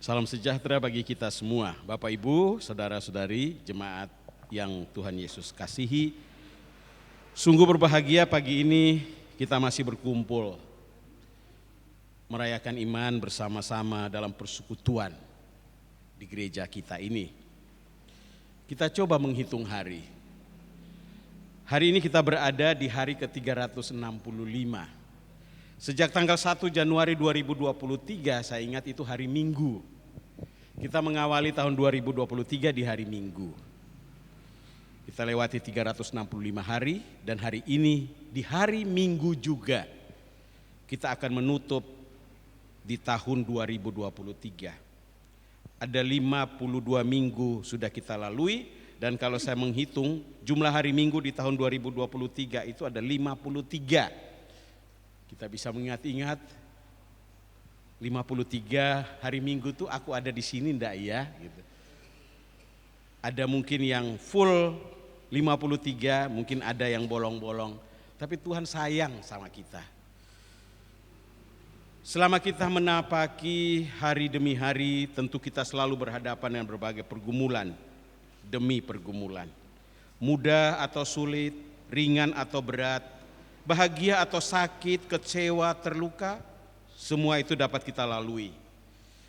Salam sejahtera bagi kita semua, Bapak Ibu, saudara-saudari, jemaat yang Tuhan Yesus kasihi. Sungguh berbahagia pagi ini kita masih berkumpul, merayakan iman bersama-sama dalam persekutuan di gereja kita ini. Kita coba menghitung hari. Hari ini kita berada di hari ke-365. Sejak tanggal 1 Januari 2023, saya ingat itu hari Minggu. Kita mengawali tahun 2023 di hari Minggu. Kita lewati 365 hari dan hari ini di hari Minggu juga kita akan menutup di tahun 2023. Ada 52 minggu sudah kita lalui dan kalau saya menghitung jumlah hari Minggu di tahun 2023 itu ada 53. Kita bisa mengingat-ingat 53 hari Minggu tuh aku ada di sini enggak ya gitu. Ada mungkin yang full 53, mungkin ada yang bolong-bolong, tapi Tuhan sayang sama kita. Selama kita menapaki hari demi hari, tentu kita selalu berhadapan dengan berbagai pergumulan demi pergumulan. Mudah atau sulit, ringan atau berat, bahagia atau sakit, kecewa, terluka, semua itu dapat kita lalui.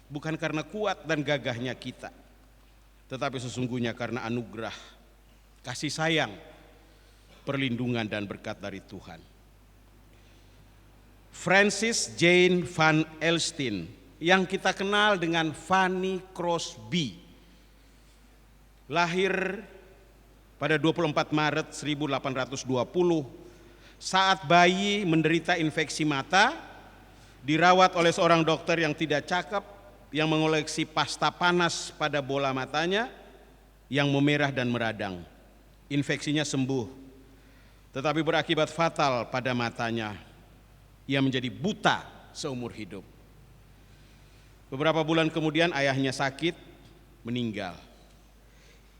Bukan karena kuat dan gagahnya kita, tetapi sesungguhnya karena anugerah, kasih sayang, perlindungan dan berkat dari Tuhan. Francis Jane Van Alstyne yang kita kenal dengan Fanny Crosby lahir pada 24 Maret 1820 saat bayi menderita infeksi mata, dirawat oleh seorang dokter yang tidak cakep yang mengoleksi pasta panas pada bola matanya yang memerah dan meradang. Infeksinya sembuh, tetapi berakibat fatal pada matanya. Ia menjadi buta seumur hidup. Beberapa bulan kemudian ayahnya sakit, meninggal.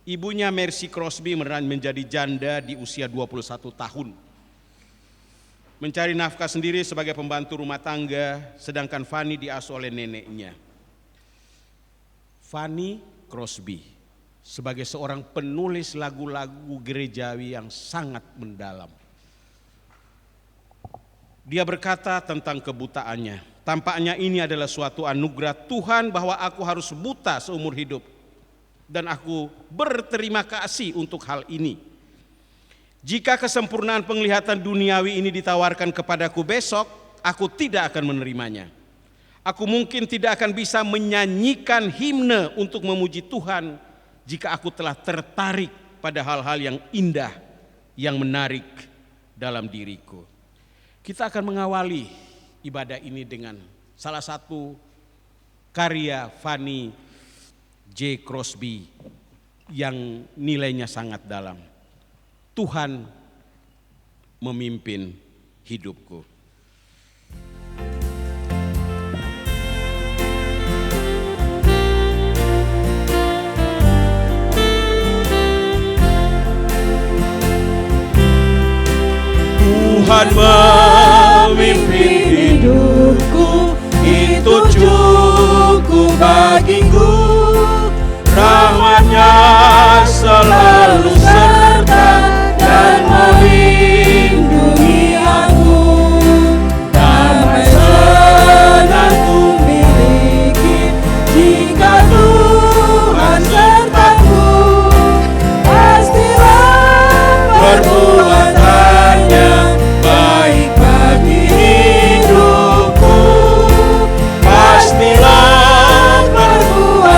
Ibunya Mercy Crosby menjadi janda di usia 21 tahun. Mencari nafkah sendiri sebagai pembantu rumah tangga, sedangkan Fanny diasuh oleh neneknya. Fanny Crosby sebagai seorang penulis lagu-lagu gerejawi yang sangat mendalam. Dia berkata tentang kebutaannya, tampaknya ini adalah suatu anugerah Tuhan bahwa aku harus buta seumur hidup. Dan aku berterima kasih untuk hal ini. Jika kesempurnaan penglihatan duniawi ini ditawarkan kepadaku besok, aku tidak akan menerimanya. Aku mungkin tidak akan bisa menyanyikan himne untuk memuji Tuhan jika aku telah tertarik pada hal-hal yang indah, yang menarik dalam diriku. Kita akan mengawali ibadah ini dengan salah satu karya Fanny J. Crosby yang nilainya sangat dalam. Tuhan memimpin hidupku. Tuhan memimpin hidupku, itu cukup bagiku. Rahmat-Nya selalu serta dan melindungi aku. Damai senang ku miliki jika Tuhan sertaku. Pastilah perbuatannya baik bagi hidupku. Pastilah perbuatannya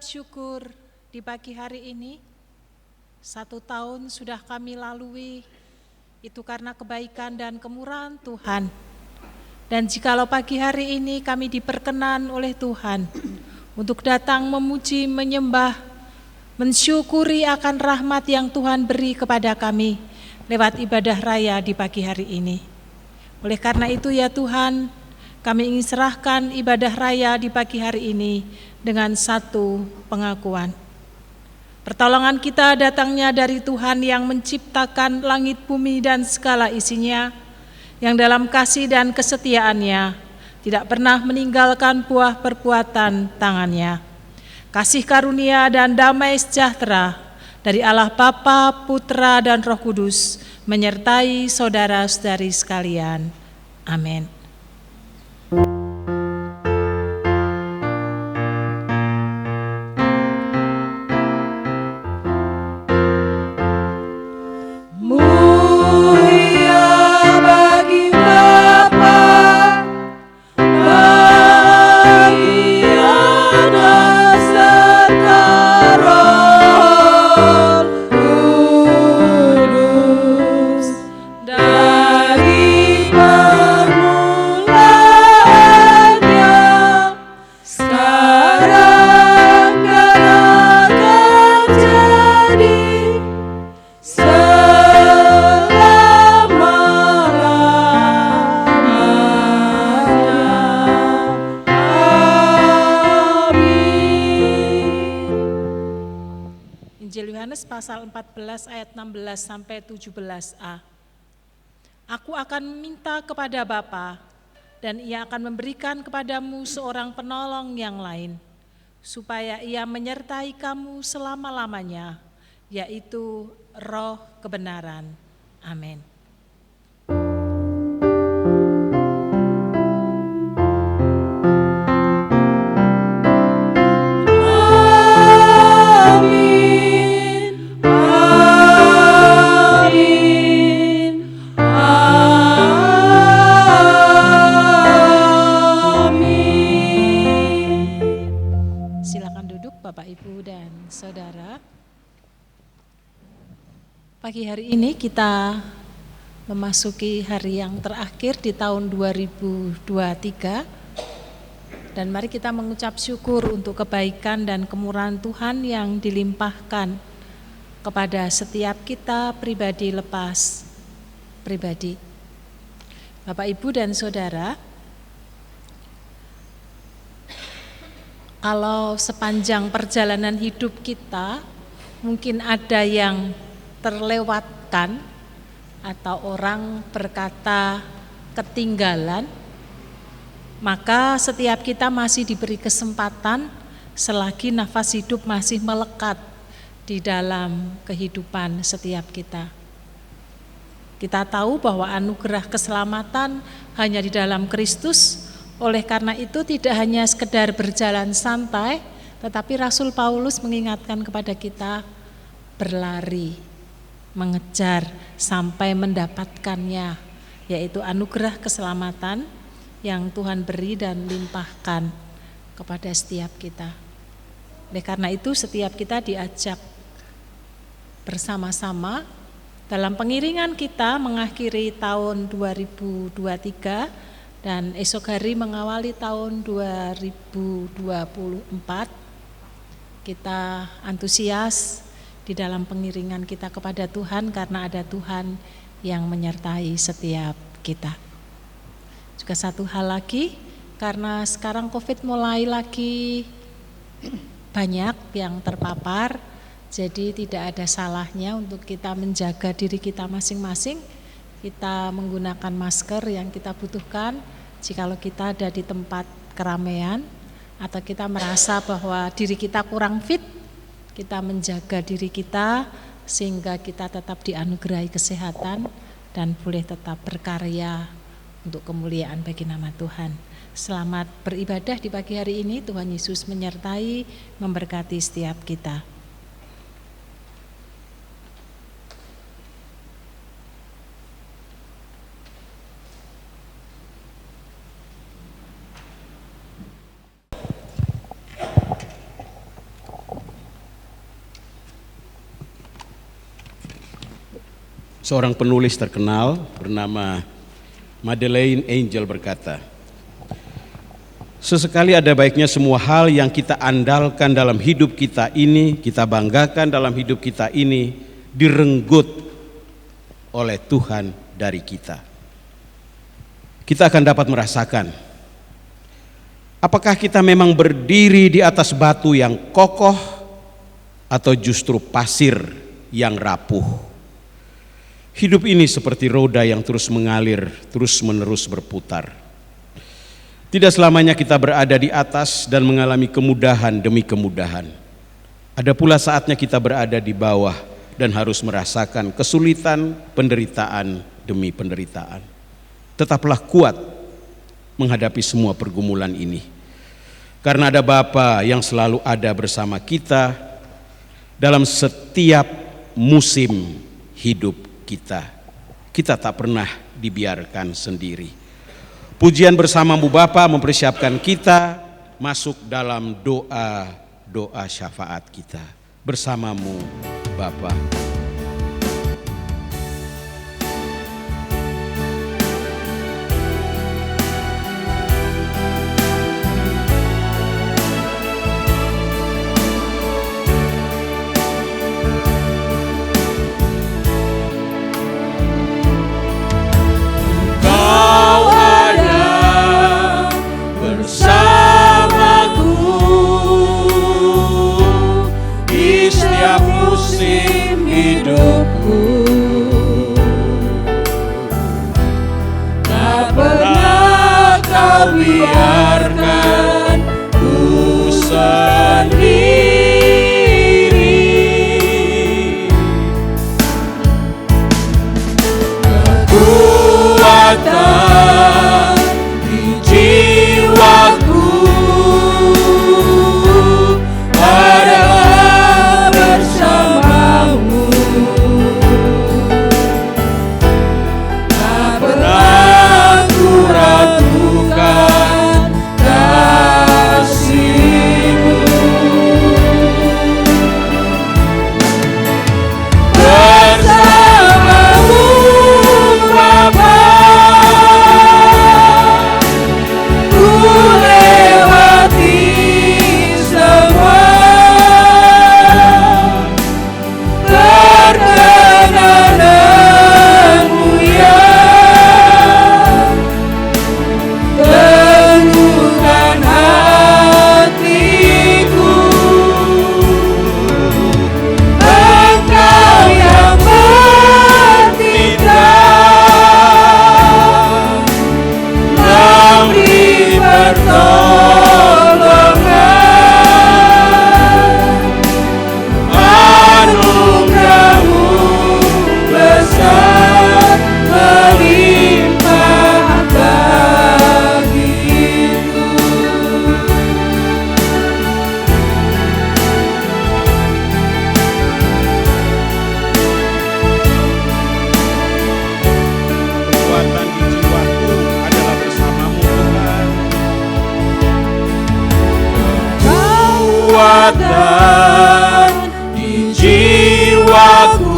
mengucap syukur di pagi hari ini. 1 tahun sudah kami lalui, itu karena kebaikan dan kemurahan Tuhan. Dan jikalau pagi hari ini kami diperkenan oleh Tuhan untuk datang memuji, menyembah, mensyukuri akan rahmat yang Tuhan beri kepada kami lewat ibadah raya di pagi hari ini. Oleh karena itu ya Tuhan, kami ingin serahkan ibadah raya di pagi hari ini dengan satu pengakuan. Pertolongan kita datangnya dari Tuhan yang menciptakan langit, bumi, dan segala isinya, yang dalam kasih dan kesetiaannya tidak pernah meninggalkan buah perbuatan tangannya. Kasih karunia dan damai sejahtera dari Allah Bapa, Putra, dan Roh Kudus menyertai saudara-saudari sekalian. Amin. Pasal 14 ayat 16 sampai 17a. Aku akan meminta kepada Bapa, dan Ia akan memberikan kepadamu seorang penolong yang lain, supaya Ia menyertai kamu selama-lamanya, yaitu Roh kebenaran. Amin. Pagi hari ini kita memasuki hari yang terakhir di tahun 2023, dan mari kita mengucap syukur untuk kebaikan dan kemurahan Tuhan yang dilimpahkan kepada setiap kita pribadi lepas pribadi. Bapak, Ibu, dan Saudara, kalau sepanjang perjalanan hidup kita mungkin ada yang terlewatkan atau orang berkata ketinggalan, maka setiap kita masih diberi kesempatan selagi nafas hidup masih melekat di dalam kehidupan setiap kita. Kita tahu bahwa anugerah keselamatan hanya di dalam Kristus, oleh karena itu tidak hanya sekedar berjalan santai, tetapi Rasul Paulus mengingatkan kepada kita berlari, mengejar sampai mendapatkannya, yaitu anugerah keselamatan yang Tuhan beri dan limpahkan kepada setiap kita. Oleh karena itu setiap kita diajak bersama-sama dalam pengiringan kita mengakhiri tahun 2023 dan esok hari mengawali tahun 2024. Kita antusias di dalam pengiringan kita kepada Tuhan karena ada Tuhan yang menyertai setiap kita. Juga satu hal lagi, karena sekarang COVID mulai lagi banyak yang terpapar, jadi tidak ada salahnya untuk kita menjaga diri kita masing-masing. Kita menggunakan masker yang kita butuhkan jikalau kita ada di tempat keramaian atau kita merasa bahwa diri kita kurang fit. Kita menjaga diri kita sehingga kita tetap dianugerahi kesehatan dan boleh tetap berkarya untuk kemuliaan bagi nama Tuhan. Selamat beribadah di pagi hari ini. Tuhan Yesus menyertai, memberkati setiap kita. Seorang penulis terkenal bernama Madeleine Angel berkata, sesekali ada baiknya semua hal yang kita andalkan dalam hidup kita ini, kita banggakan dalam hidup kita ini, direnggut oleh Tuhan dari kita. Kita akan dapat merasakan apakah kita memang berdiri di atas batu yang kokoh atau justru pasir yang rapuh. Hidup ini seperti roda yang terus mengalir, terus menerus berputar. Tidak selamanya kita berada di atas dan mengalami kemudahan demi kemudahan. Ada pula saatnya kita berada di bawah dan harus merasakan kesulitan, penderitaan demi penderitaan. Tetaplah kuat menghadapi semua pergumulan ini. Karena ada Bapa yang selalu ada bersama kita dalam setiap musim hidup kita. Kita tak pernah dibiarkan sendiri. Pujian bersamamu Bapa mempersiapkan kita masuk dalam doa syafaat kita. Bersamamu Bapa. Bersamamu Bapa.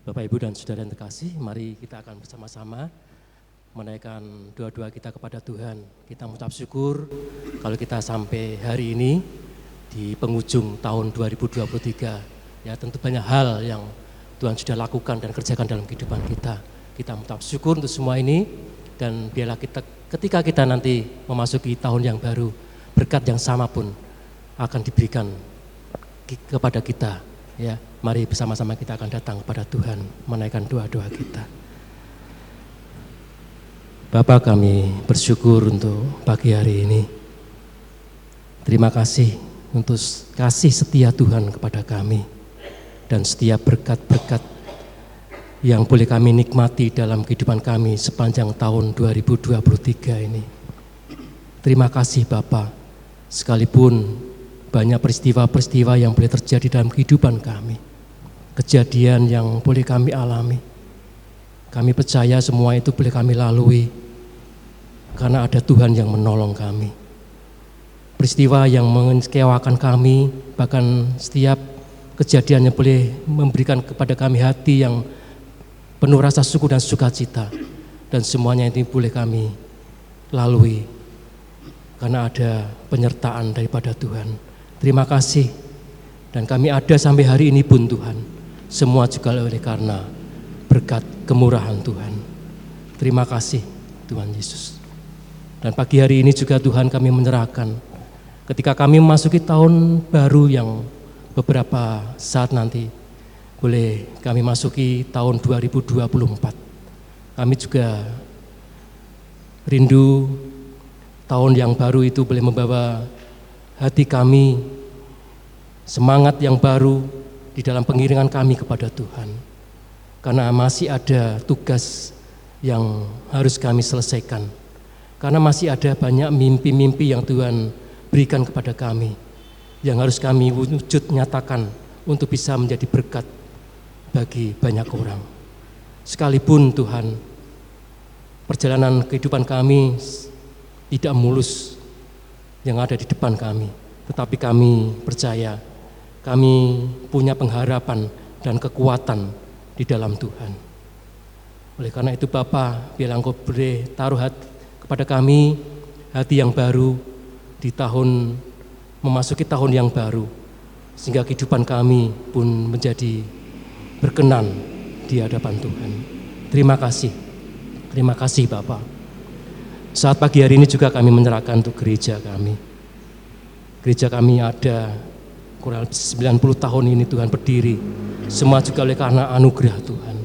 Bapak, Ibu, dan Saudara yang terkasih, mari kita akan bersama-sama menaikkan doa-doa kita kepada Tuhan. Kita mengucap syukur kalau kita sampai hari ini di penghujung tahun 2023. Ya, tentu banyak hal yang Tuhan sudah lakukan dan kerjakan dalam kehidupan kita. Kita mengucap syukur untuk semua ini, dan biarlah kita ketika kita nanti memasuki tahun yang baru, berkat yang sama pun akan diberikan kepada kita. Ya, mari bersama-sama kita akan datang kepada Tuhan, menaikkan doa-doa kita. Bapa, kami bersyukur untuk pagi hari ini. Terima kasih untuk kasih setia Tuhan kepada kami dan setiap berkat-berkat yang boleh kami nikmati dalam kehidupan kami sepanjang tahun 2023 ini. Terima kasih Bapa, sekalipun banyak peristiwa-peristiwa yang boleh terjadi dalam kehidupan kami, kejadian yang boleh kami alami. Kami percaya semua itu boleh kami lalui karena ada Tuhan yang menolong kami. Peristiwa yang mengecewakan kami, bahkan setiap kejadian yang boleh memberikan kepada kami hati yang penuh rasa syukur dan sukacita, dan semuanya itu boleh kami lalui karena ada penyertaan daripada Tuhan. Terima kasih, dan kami ada sampai hari ini pun Tuhan, semua juga oleh karena berkat kemurahan Tuhan. Terima kasih Tuhan Yesus. Dan pagi hari ini juga Tuhan kami menyerahkan, ketika kami memasuki tahun baru yang beberapa saat nanti boleh kami masuki tahun 2024. Kami juga rindu tahun yang baru itu boleh membawa hati kami semangat yang baru di dalam pengiringan kami kepada Tuhan. Karena masih ada tugas yang harus kami selesaikan. Karena masih ada banyak mimpi-mimpi yang Tuhan berikan kepada kami, yang harus kami wujud nyatakan untuk bisa menjadi berkat bagi banyak orang. Sekalipun Tuhan, perjalanan kehidupan kami tidak mulus yang ada di depan kami, tetapi kami percaya kami punya pengharapan dan kekuatan di dalam Tuhan. Oleh karena itu Bapa, biarlah Engkau boleh taruh hati kepada kami hati yang baru di tahun memasuki tahun yang baru, sehingga kehidupan kami pun menjadi berkenan di hadapan Tuhan. Terima kasih Bapa. Saat pagi hari ini juga kami menyerahkan untuk gereja kami. Gereja kami ada kurang lebih 90 tahun ini Tuhan berdiri. Semua juga oleh karena anugerah Tuhan.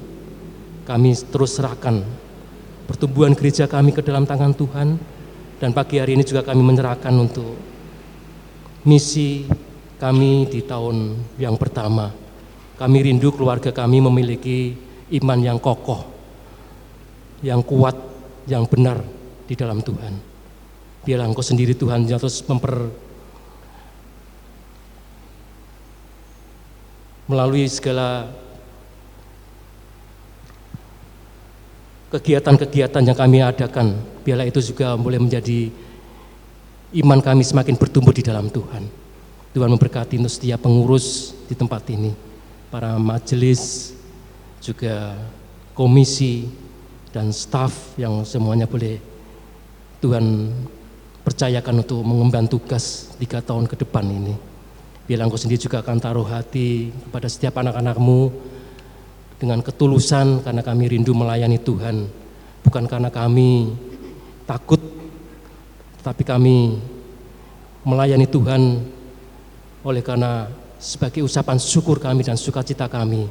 Kami terus serahkan pertumbuhan gereja kami ke dalam tangan Tuhan. Dan pagi hari ini juga kami menyerahkan untuk misi kami di tahun yang pertama. Kami rindu keluarga kami memiliki iman yang kokoh, yang kuat, yang benar di dalam Tuhan. Biarlah Engkau sendiri Tuhan yang terus melalui segala kegiatan-kegiatan yang kami adakan, biarlah itu juga boleh menjadi iman kami semakin bertumbuh di dalam Tuhan. Tuhan memberkati untuk setiap pengurus di tempat ini, para majelis, juga komisi dan staf yang semuanya boleh Tuhan percayakan untuk mengemban tugas 3 tahun ke depan ini. Biarlah Engkau sendiri juga akan taruh hati kepada setiap anak-anak-Mu dengan ketulusan, karena kami rindu melayani Tuhan. Bukan karena kami takut, tapi kami melayani Tuhan oleh karena sebagai ucapan syukur kami dan sukacita kami,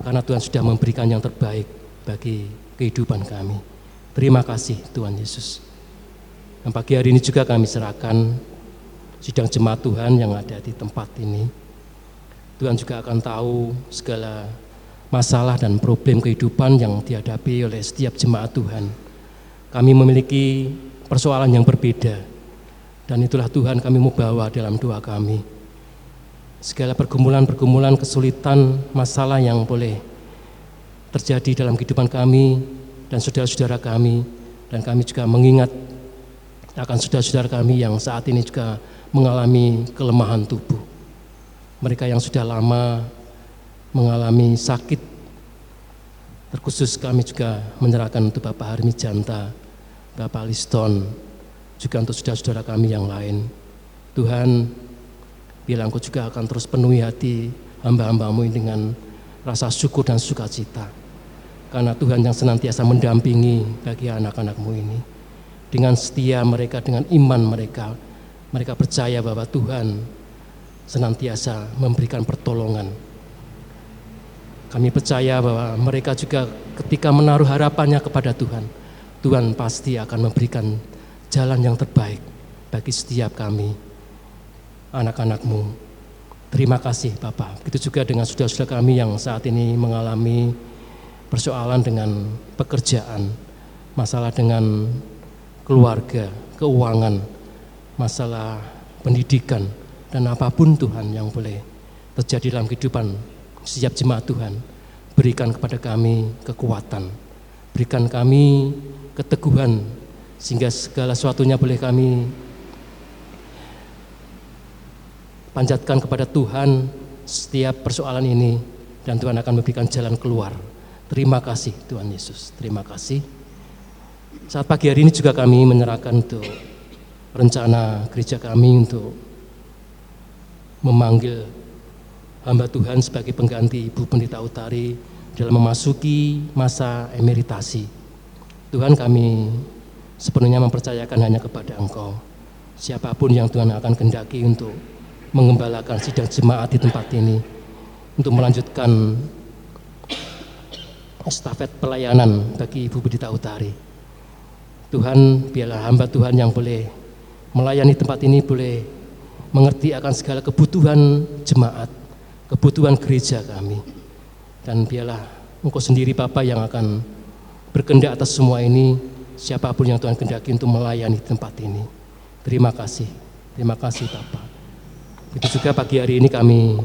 karena Tuhan sudah memberikan yang terbaik bagi kehidupan kami. Terima kasih Tuhan Yesus. Dan pagi hari ini juga kami serahkan sidang jemaat Tuhan yang ada di tempat ini. Tuhan juga akan tahu segala masalah dan problem kehidupan yang dihadapi oleh setiap jemaat Tuhan. Kami memiliki persoalan yang berbeda, dan itulah Tuhan kami mau bawa dalam doa kami. Segala pergumulan-pergumulan, kesulitan, masalah yang boleh terjadi dalam kehidupan kami dan saudara-saudara kami, dan kami juga mengingat akan saudara-saudara kami yang saat ini juga mengalami kelemahan tubuh. Mereka yang sudah lama mengalami sakit. Terkhusus kami juga menyerahkan untuk Bapak Harmi Janta, Bapak Liston, juga untuk saudara-saudara kami yang lain. Tuhan, biarlah Engkau juga akan terus penuhi hati hamba-hamba-Mu ini dengan rasa syukur dan sukacita. Karena Tuhan yang senantiasa mendampingi bagi anak-anak-Mu ini. Dengan setia mereka, dengan iman mereka, mereka percaya bahwa Tuhan senantiasa memberikan pertolongan. Kami percaya bahwa mereka juga ketika menaruh harapannya kepada Tuhan, Tuhan pasti akan memberikan jalan yang terbaik bagi setiap kami, anak-anak-Mu. Terima kasih Bapak. Begitu juga dengan saudara-saudara kami yang saat ini mengalami persoalan dengan pekerjaan, masalah dengan keluarga, keuangan, masalah pendidikan, dan apapun Tuhan yang boleh terjadi dalam kehidupan setiap jemaat Tuhan. Berikan kepada kami kekuatan, berikan kami keteguhan, sehingga segala sesuatunya boleh kami panjatkan kepada Tuhan setiap persoalan ini, dan Tuhan akan memberikan jalan keluar. Terima kasih Tuhan Yesus, terima kasih. Saat pagi hari ini juga kami menyerahkan untuk rencana gereja kami untuk memanggil hamba Tuhan sebagai pengganti Ibu Pendeta Utari dalam memasuki masa emeritasi. Tuhan, kami sepenuhnya mempercayakan hanya kepada Engkau. Siapapun yang Tuhan akan kehendaki untuk mengembalakan sidang jemaat di tempat ini, untuk melanjutkan estafet pelayanan bagi Ibu Pendeta Utari. Tuhan, biarlah hamba Tuhan yang boleh melayani tempat ini boleh mengerti akan segala kebutuhan jemaat, kebutuhan gereja kami. Dan biarlah Engkau sendiri Bapa yang akan berkehendak atas semua ini, siapapun yang Tuhan kehendaki untuk melayani tempat ini. Terima kasih Bapa. Itu juga pagi hari ini kami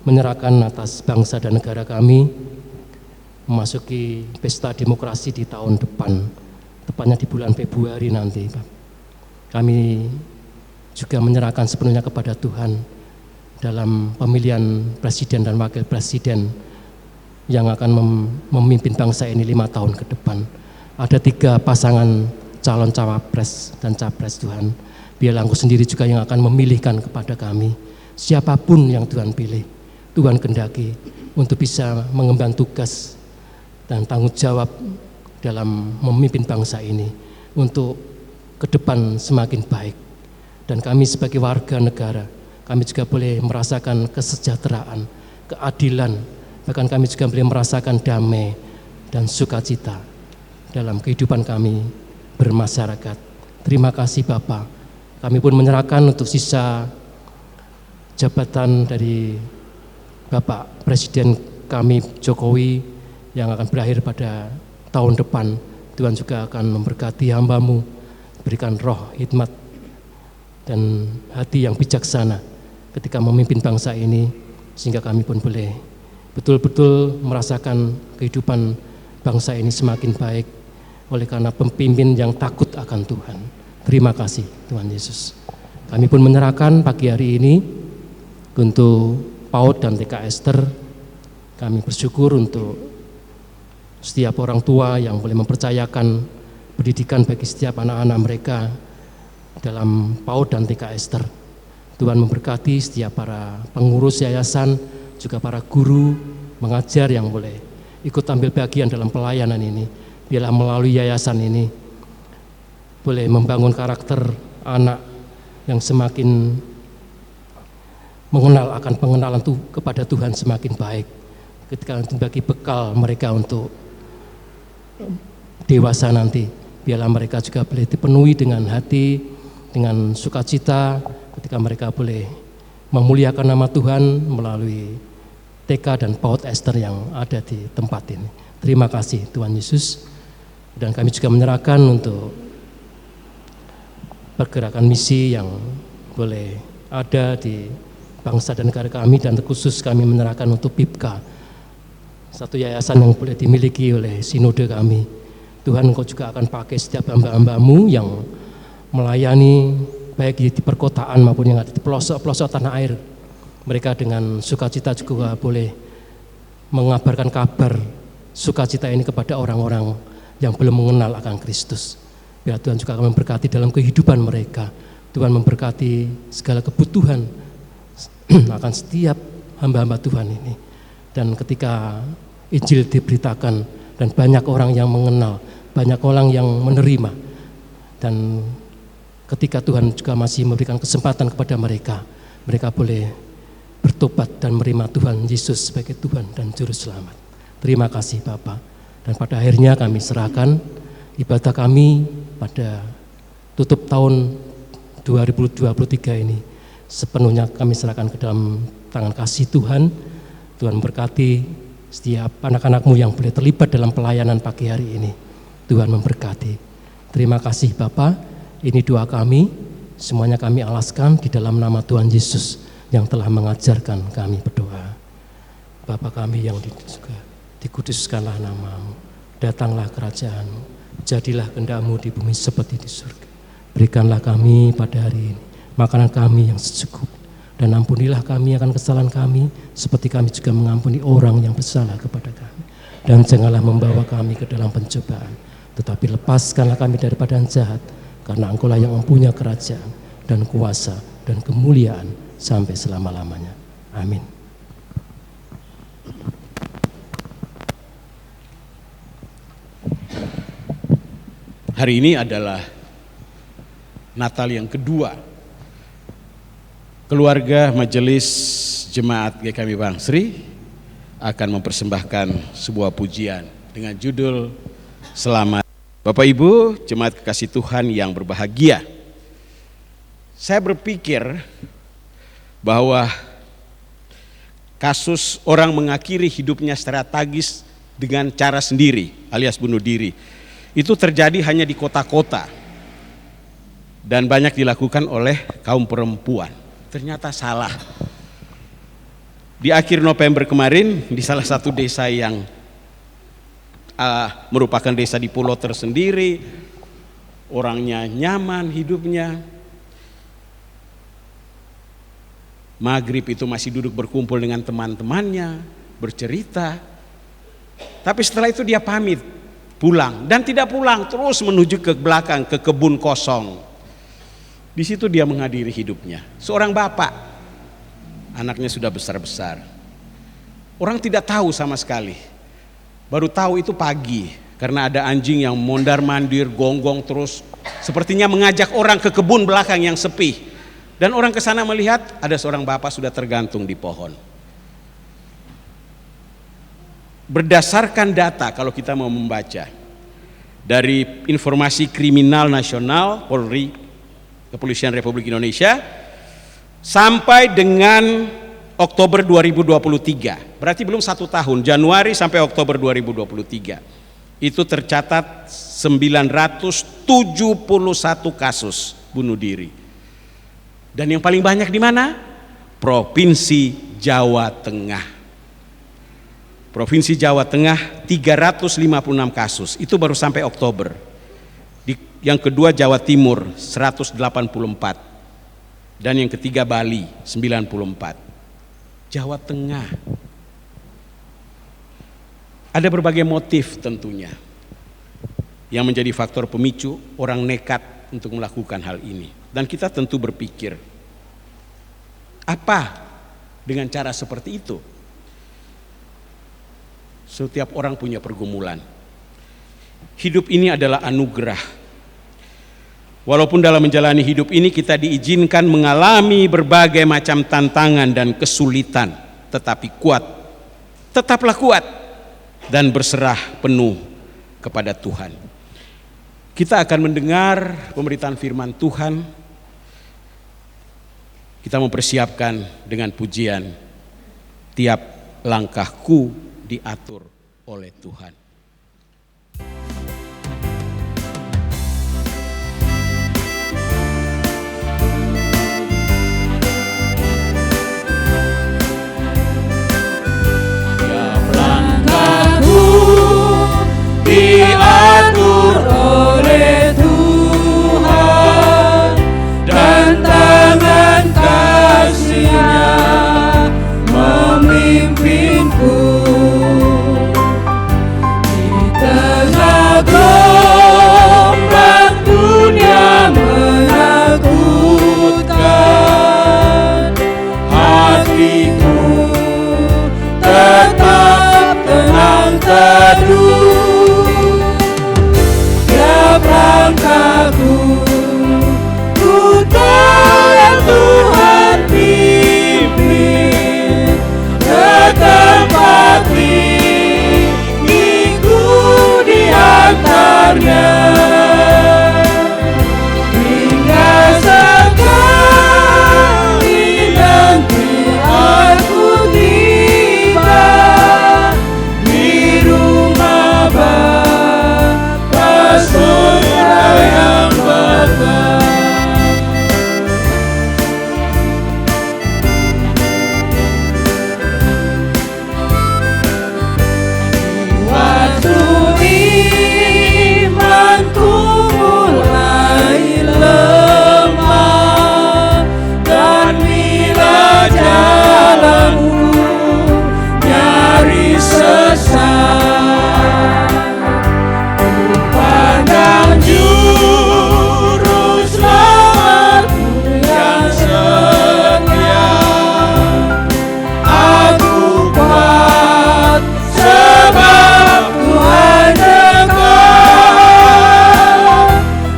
menyerahkan atas bangsa dan negara kami memasuki pesta demokrasi di tahun depan, tepatnya di bulan Februari nanti. Kami juga menyerahkan sepenuhnya kepada Tuhan dalam pemilihan presiden dan wakil presiden yang akan memimpin bangsa ini 5 tahun ke depan. Ada 3 pasangan calon cawapres dan capres Tuhan. Biarlah Engkau sendiri juga yang akan memilihkan kepada kami. Siapapun yang Tuhan pilih, Tuhan kehendaki untuk bisa mengemban tugas dan tanggung jawab dalam memimpin bangsa ini untuk ke depan semakin baik. Dan kami sebagai warga negara, kami juga boleh merasakan kesejahteraan, keadilan, bahkan kami juga boleh merasakan damai dan sukacita dalam kehidupan kami bermasyarakat. Terima kasih Bapa. Kami pun menyerahkan untuk sisa jabatan dari Bapak Presiden kami Jokowi yang akan berakhir pada tahun depan. Tuhan juga akan memberkati hamba-Mu, berikan roh hikmat dan hati yang bijaksana ketika memimpin bangsa ini, sehingga kami pun boleh betul-betul merasakan kehidupan bangsa ini semakin baik oleh karena pemimpin yang takut akan Tuhan. Terima kasih Tuhan Yesus. Kami pun menyerahkan pagi hari ini untuk PAUD dan TK Ester. Kami bersyukur untuk setiap orang tua yang boleh mempercayakan pendidikan bagi setiap anak-anak mereka dalam PAUD dan TK Ester. Tuhan memberkati setiap para pengurus yayasan, juga para guru mengajar yang boleh ikut ambil bagian dalam pelayanan ini. Biarlah melalui yayasan ini boleh membangun karakter anak yang semakin mengenal akan pengenalan kepada Tuhan semakin baik. Ketika bagi bekal mereka untuk dewasa nanti, biarlah mereka juga boleh dipenuhi dengan hati, dengan sukacita ketika mereka boleh memuliakan nama Tuhan melalui TK dan PAUD Ester yang ada di tempat ini. Terima kasih Tuhan Yesus. Dan kami juga menyerahkan untuk pergerakan misi yang boleh ada di bangsa dan negara kami, dan terkhusus kami menyerahkan untuk PIPKA, satu yayasan yang boleh dimiliki oleh sinode kami. Tuhan, Engkau juga akan pakai setiap hamba-hamba-Mu yang melayani baik di perkotaan maupun yang ada di pelosok-pelosok tanah air. Mereka dengan sukacita juga boleh mengabarkan kabar sukacita ini kepada orang-orang yang belum mengenal akan Kristus. Biar Tuhan juga akan memberkati dalam kehidupan mereka. Tuhan memberkati segala kebutuhan akan setiap hamba-hamba Tuhan ini. Dan ketika Injil diberitakan dan banyak orang yang mengenal, banyak orang yang menerima, dan ketika Tuhan juga masih memberikan kesempatan kepada mereka, mereka boleh bertobat dan menerima Tuhan Yesus sebagai Tuhan dan Juru Selamat. Terima kasih Bapak. Dan pada akhirnya kami serahkan ibadah kami pada tutup tahun 2023 ini. Sepenuhnya kami serahkan ke dalam tangan kasih Tuhan. Tuhan berkati setiap anak-anak-Mu yang boleh terlibat dalam pelayanan pagi hari ini. Tuhan memberkati. Terima kasih Bapa. Ini doa kami. Semuanya kami alaskan di dalam nama Tuhan Yesus yang telah mengajarkan kami berdoa. Bapa kami yang di surga, dikuduskanlah nama-Mu. Datanglah kerajaan-Mu. Jadilah kehendak-Mu di bumi seperti di surga. Berikanlah kami pada hari ini makanan kami yang secukupnya. Dan ampunilah kami akan kesalahan kami, seperti kami juga mengampuni orang yang bersalah kepada kami. Dan janganlah membawa kami ke dalam pencobaan, tetapi lepaskanlah kami daripada yang jahat, karena Engkau-lah yang mempunyai kerajaan dan kuasa dan kemuliaan sampai selama-lamanya. Amin. Hari ini adalah Natal yang kedua. Keluarga Majelis Jemaat GKMI Bangsri akan mempersembahkan sebuah pujian dengan judul Selamat. Bapak Ibu, jemaat kekasih Tuhan yang berbahagia. Saya berpikir bahwa kasus orang mengakhiri hidupnya secara tragis dengan cara sendiri alias bunuh diri itu terjadi hanya di kota-kota dan banyak dilakukan oleh kaum perempuan. Ternyata salah. Di akhir November kemarin di salah satu desa yang merupakan desa di pulau tersendiri, orangnya nyaman hidupnya. Maghrib itu masih duduk berkumpul dengan teman-temannya, bercerita. Tapi setelah itu dia pamit pulang dan tidak pulang, terus menuju ke belakang ke kebun kosong. Di situ dia mengakhiri hidupnya. Seorang bapak, anaknya sudah besar-besar. Orang tidak tahu sama sekali. Baru tahu itu pagi karena ada anjing yang mondar-mandir, gonggong terus, sepertinya mengajak orang ke kebun belakang yang sepi. Dan orang ke sana melihat ada seorang bapak sudah tergantung di pohon. Berdasarkan data, kalau kita mau membaca dari informasi kriminal nasional Polri, Kepolisian Republik Indonesia, sampai dengan Oktober 2023, berarti belum 1 tahun, Januari sampai Oktober 2023, itu tercatat 971 kasus bunuh diri. Dan yang paling banyak di mana? Provinsi Jawa Tengah. Provinsi Jawa Tengah 356 kasus, itu baru sampai Oktober. Yang kedua Jawa Timur 184 dan yang ketiga Bali 94. Jawa Tengah. Ada berbagai motif tentunya yang menjadi faktor pemicu orang nekat untuk melakukan hal ini. Dan kita tentu berpikir, apa dengan cara seperti itu? Setiap orang punya pergumulan. Hidup ini adalah anugerah. Walaupun dalam menjalani hidup ini kita diizinkan mengalami berbagai macam tantangan dan kesulitan, tetapi kuat, tetaplah kuat dan berserah penuh kepada Tuhan. Kita akan mendengar pemberitaan firman Tuhan. Kita mempersiapkan dengan pujian, tiap langkahku diatur oleh Tuhan. Diatur oleh Tuhan dan tangan kasih-Nya memimpinku. teduh, tiap langkahku ku tahu yang Tuhan pimpin ke tempat tinggiku di antaranya. Hingga sekali nanti aku tiba di rumah Bapa surga yang bakal. Waktu imanku mulai lemah dan bila jalanku nyaris sesat, ku pandang juru selamatku yang setia. Aku kuat sebab Tuhan dekat.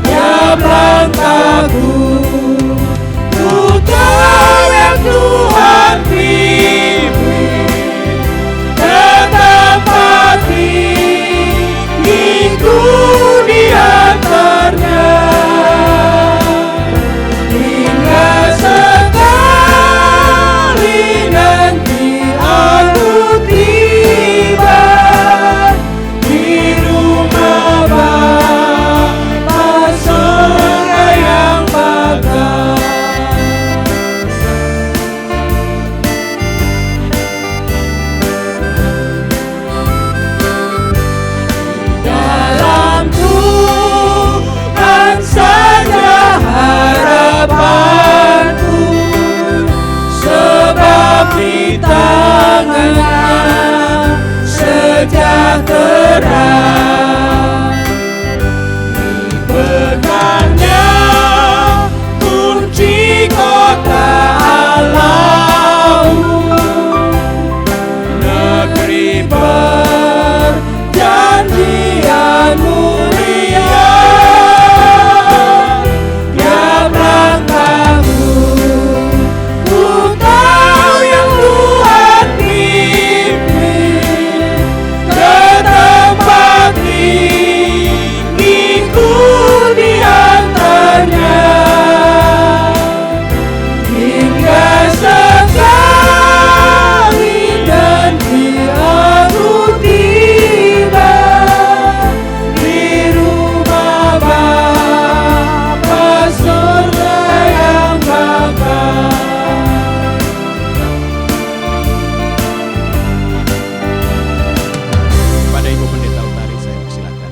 Tiap langkahku ku tahu yang Tuhan pimpin ke tempat tinggiku di antaranya. Hingga sekali nanti aku tiba di rumah Bapa surga yang bakal. Dalam Tuhan saja harapanku, sebab di tangannya sejahtera. Dipegangnya kunci kota Allahmu, negeri perjanjian mulia. Tiap langkahku ku tahu yang Tuhan pimpin ke tempat tinggiku di antaranya. Hingga sekali nanti aku tiba di rumah Bapa surga yang bakal. Kepada Ibu Pendeta Utari saya persilakan.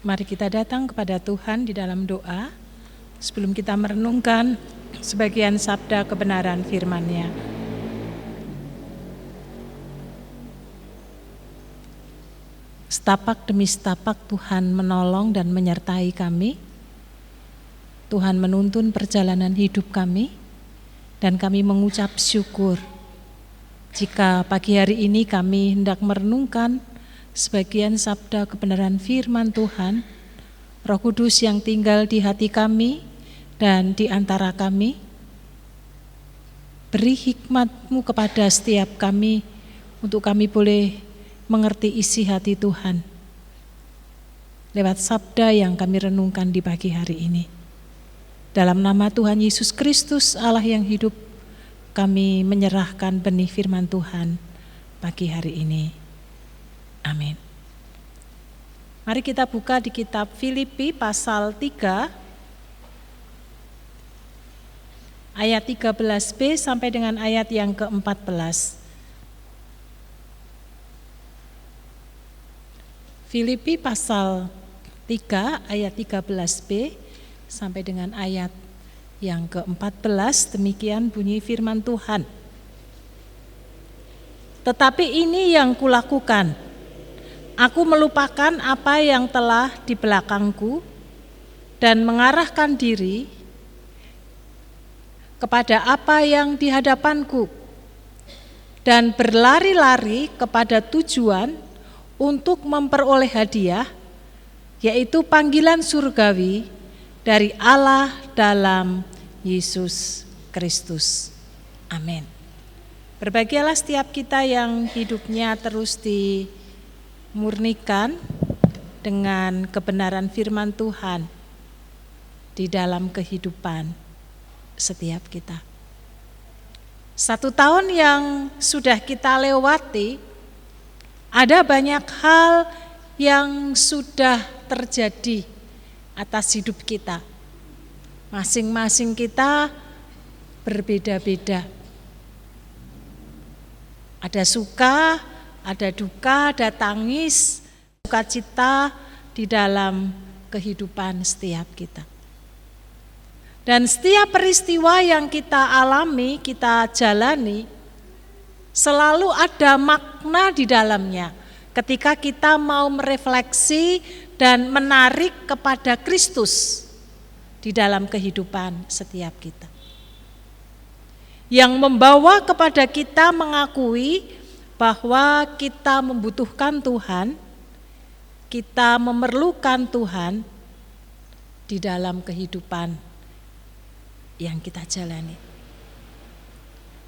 Mari kita datang kepada Tuhan di dalam doa sebelum kita merenungkan sebagian sabda kebenaran firman-Nya. Setapak demi setapak Tuhan menolong dan menyertai kami. Tuhan menuntun perjalanan hidup kami dan kami mengucap syukur jika pagi hari ini kami hendak merenungkan sebagian sabda kebenaran firman Tuhan. Roh Kudus yang tinggal di hati kami dan di antara kami, beri hikmat-Mu kepada setiap kami untuk kami boleh mengerti isi hati Tuhan lewat sabda yang kami renungkan di pagi hari ini. Dalam nama Tuhan Yesus Kristus Allah yang hidup, kami menyerahkan benih firman Tuhan pagi hari ini. Amin. Mari kita buka di kitab Filipi pasal 3 ayat 13b sampai dengan ayat yang ke-14. Filipi pasal 3 ayat 13b sampai dengan ayat yang ke-14, demikian bunyi firman Tuhan. Tetapi ini yang kulakukan, Aku melupakan apa yang telah di belakangku dan mengarahkan diri kepada apa yang di hadapanku dan berlari-lari kepada tujuan untuk memperoleh hadiah, yaitu panggilan surgawi dari Allah dalam Yesus Kristus. Amin. Berbahagialah setiap kita yang hidupnya terus dimurnikan dengan kebenaran firman Tuhan di dalam kehidupan setiap kita. 1 tahun yang sudah kita lewati, ada banyak hal yang sudah terjadi atas hidup kita. Masing-masing kita berbeda-beda. Ada suka, ada duka, ada tangis, sukacita di dalam kehidupan setiap kita. Dan setiap peristiwa yang kita alami, kita jalani, selalu ada makna di dalamnya. Ketika kita mau merefleksi dan menarik kepada Kristus di dalam kehidupan setiap kita. Yang membawa kepada kita mengakui bahwa kita membutuhkan Tuhan, kita memerlukan Tuhan di dalam kehidupan yang kita jalani.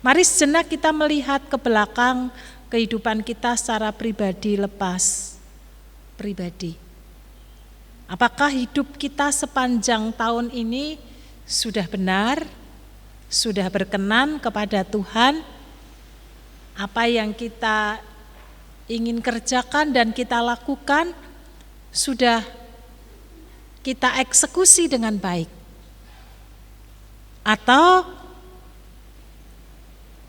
Mari sejenak kita melihat ke belakang kehidupan kita secara pribadi, lepas pribadi. Apakah hidup kita sepanjang tahun ini sudah benar, sudah berkenan kepada Tuhan? Apa yang kita ingin kerjakan dan kita lakukan sudah kita eksekusi dengan baik? Atau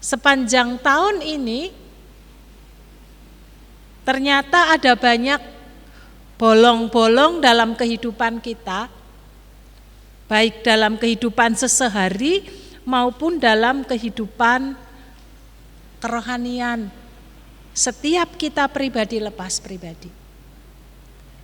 sepanjang tahun ini ternyata ada banyak bolong-bolong dalam kehidupan kita, baik dalam kehidupan sehari maupun dalam kehidupan kerohanian setiap kita pribadi lepas pribadi.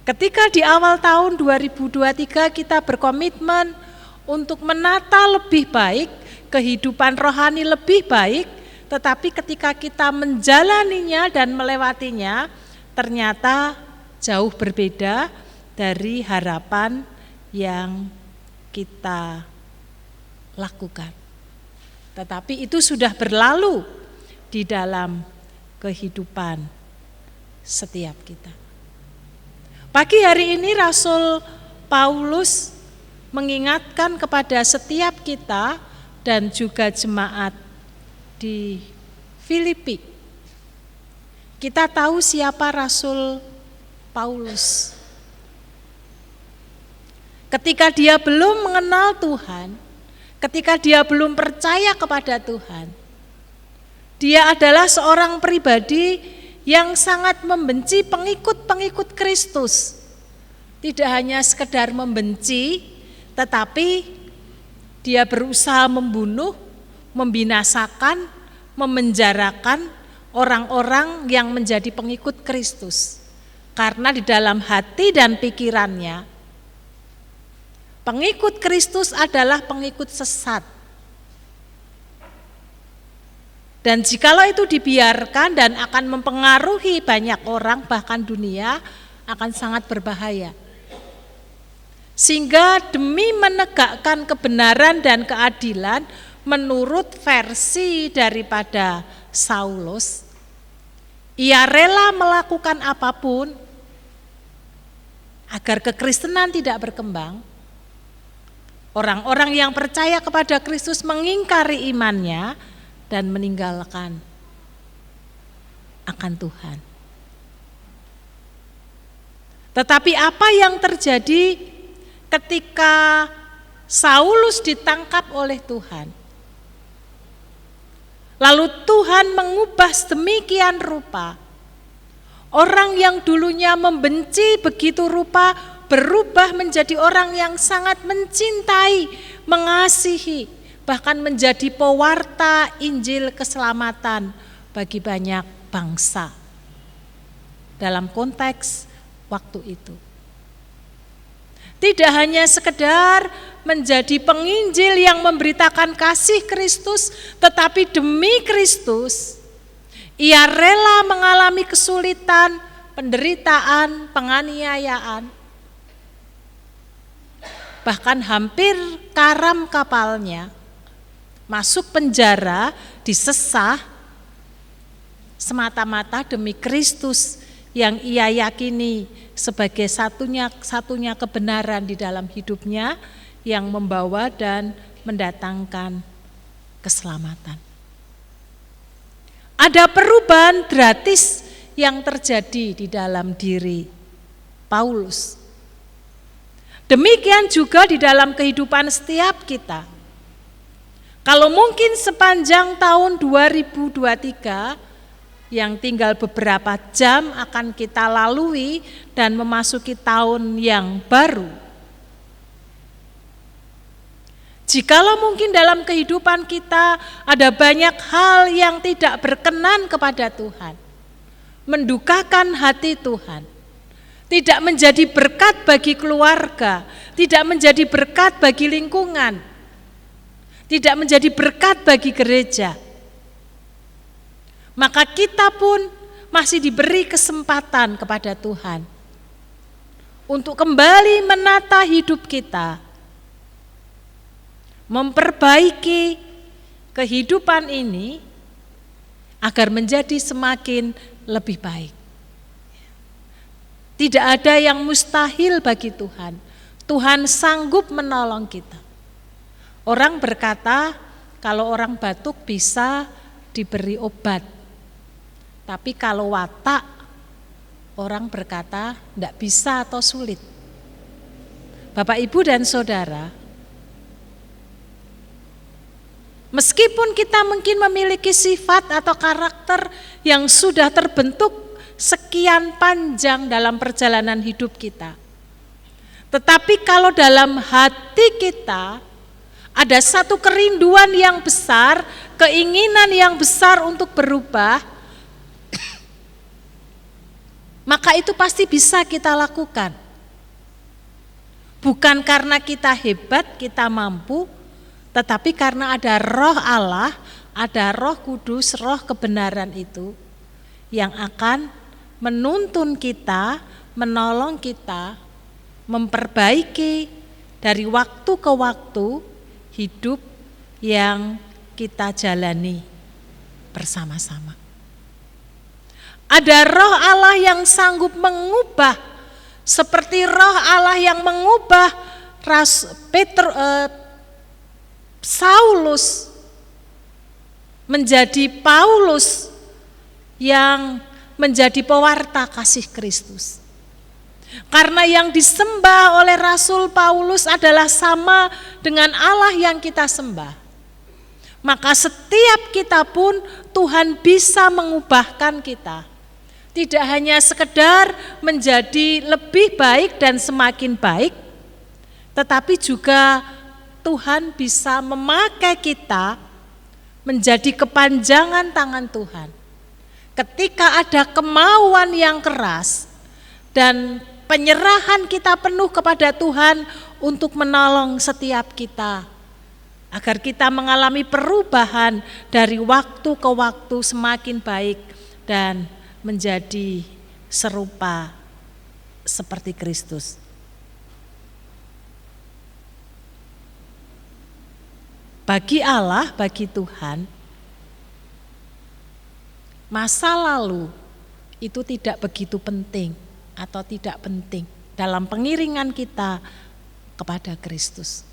Ketika di awal tahun 2023 kita berkomitmen untuk menata lebih baik, kehidupan rohani lebih baik, tetapi ketika kita menjalaninya dan melewatinya, ternyata jauh berbeda dari harapan yang kita lakukan. Tetapi itu sudah berlalu di dalam kehidupan setiap kita. Pagi hari ini Rasul Paulus mengingatkan kepada setiap kita dan juga jemaat di Filipi. Kita tahu siapa Rasul Paulus. Ketika dia belum mengenal Tuhan, ketika dia belum percaya kepada Tuhan, dia adalah seorang pribadi yang sangat membenci pengikut-pengikut Kristus. Tidak hanya sekedar membenci, tetapi dia berusaha membunuh, membinasakan, memenjarakan orang-orang yang menjadi pengikut Kristus. Karena di dalam hati dan pikirannya, pengikut Kristus adalah pengikut sesat. Dan jikalau itu dibiarkan dan akan mempengaruhi banyak orang, bahkan dunia, akan sangat berbahaya. Sehingga demi menegakkan kebenaran dan keadilan menurut versi daripada Saulus, ia rela melakukan apapun agar kekristenan tidak berkembang. Orang-orang yang percaya kepada Kristus mengingkari imannya dan meninggalkan akan Tuhan. Tetapi apa yang terjadi ketika Saulus ditangkap oleh Tuhan? Lalu Tuhan mengubah sedemikian rupa. Orang yang dulunya membenci begitu rupa berubah menjadi orang yang sangat mencintai, mengasihi, bahkan menjadi pewarta Injil keselamatan bagi banyak bangsa. dalam konteks waktu itu. Tidak hanya sekedar menjadi penginjil yang memberitakan kasih Kristus, tetapi demi Kristus, ia rela mengalami kesulitan, penderitaan, penganiayaan, bahkan hampir karam kapalnya, masuk penjara, disesah, semata-mata demi Kristus yang ia yakini sebagai satunya kebenaran di dalam hidupnya yang membawa dan mendatangkan keselamatan. Ada perubahan gratis yang terjadi di dalam diri Paulus. Demikian juga di dalam kehidupan setiap kita. Kalau mungkin sepanjang tahun 2023 yang tinggal beberapa jam akan kita lalui dan memasuki tahun yang baru. Jikalau mungkin dalam kehidupan kita ada banyak hal yang tidak berkenan kepada Tuhan, mendukakan hati Tuhan, tidak menjadi berkat bagi keluarga, tidak menjadi berkat bagi lingkungan, tidak menjadi berkat bagi gereja, maka kita pun masih diberi kesempatan kepada Tuhan untuk kembali menata hidup kita, memperbaiki kehidupan ini agar menjadi semakin lebih baik. Tidak ada yang mustahil bagi Tuhan. Tuhan sanggup menolong kita. Orang berkata kalau orang batuk bisa diberi obat. Tapi kalau watak, orang berkata tidak bisa atau sulit. Bapak, Ibu, dan Saudara, meskipun kita mungkin memiliki sifat atau karakter yang sudah terbentuk sekian panjang dalam perjalanan hidup kita, tetapi kalau dalam hati kita ada satu kerinduan yang besar, keinginan yang besar untuk berubah, maka itu pasti bisa kita lakukan. Bukan karena kita hebat, kita mampu, tetapi karena ada Roh Allah, ada Roh Kudus, Roh kebenaran itu yang akan menuntun kita, menolong kita, memperbaiki dari waktu ke waktu hidup yang kita jalani bersama-sama. Ada Roh Allah yang sanggup mengubah, seperti Roh Allah yang mengubah Saulus menjadi Paulus yang menjadi pewarta kasih Kristus. Karena yang disembah oleh Rasul Paulus adalah sama dengan Allah yang kita sembah. Maka setiap kita pun Tuhan bisa mengubahkan kita. Tidak hanya sekedar menjadi lebih baik dan semakin baik, tetapi juga Tuhan bisa memakai kita menjadi kepanjangan tangan Tuhan. Ketika ada kemauan yang keras dan penyerahan kita penuh kepada Tuhan untuk menolong setiap kita, agar kita mengalami perubahan dari waktu ke waktu semakin baik dan menjadi serupa seperti Kristus. Bagi Allah, bagi Tuhan, masa lalu itu tidak begitu penting atau tidak penting dalam pengiringan kita kepada Kristus.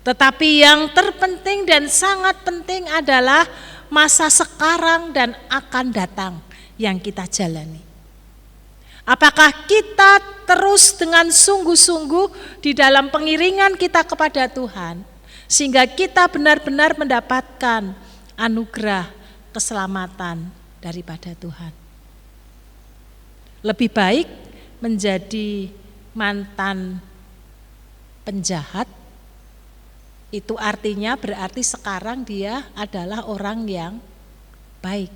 Tetapi yang terpenting dan sangat penting adalah masa sekarang dan akan datang yang kita jalani. Apakah kita terus dengan sungguh-sungguh di dalam pengiringan kita kepada Tuhan, sehingga kita benar-benar mendapatkan anugerah keselamatan daripada Tuhan. Lebih baik menjadi mantan penjahat, itu artinya berarti sekarang dia adalah orang yang baik.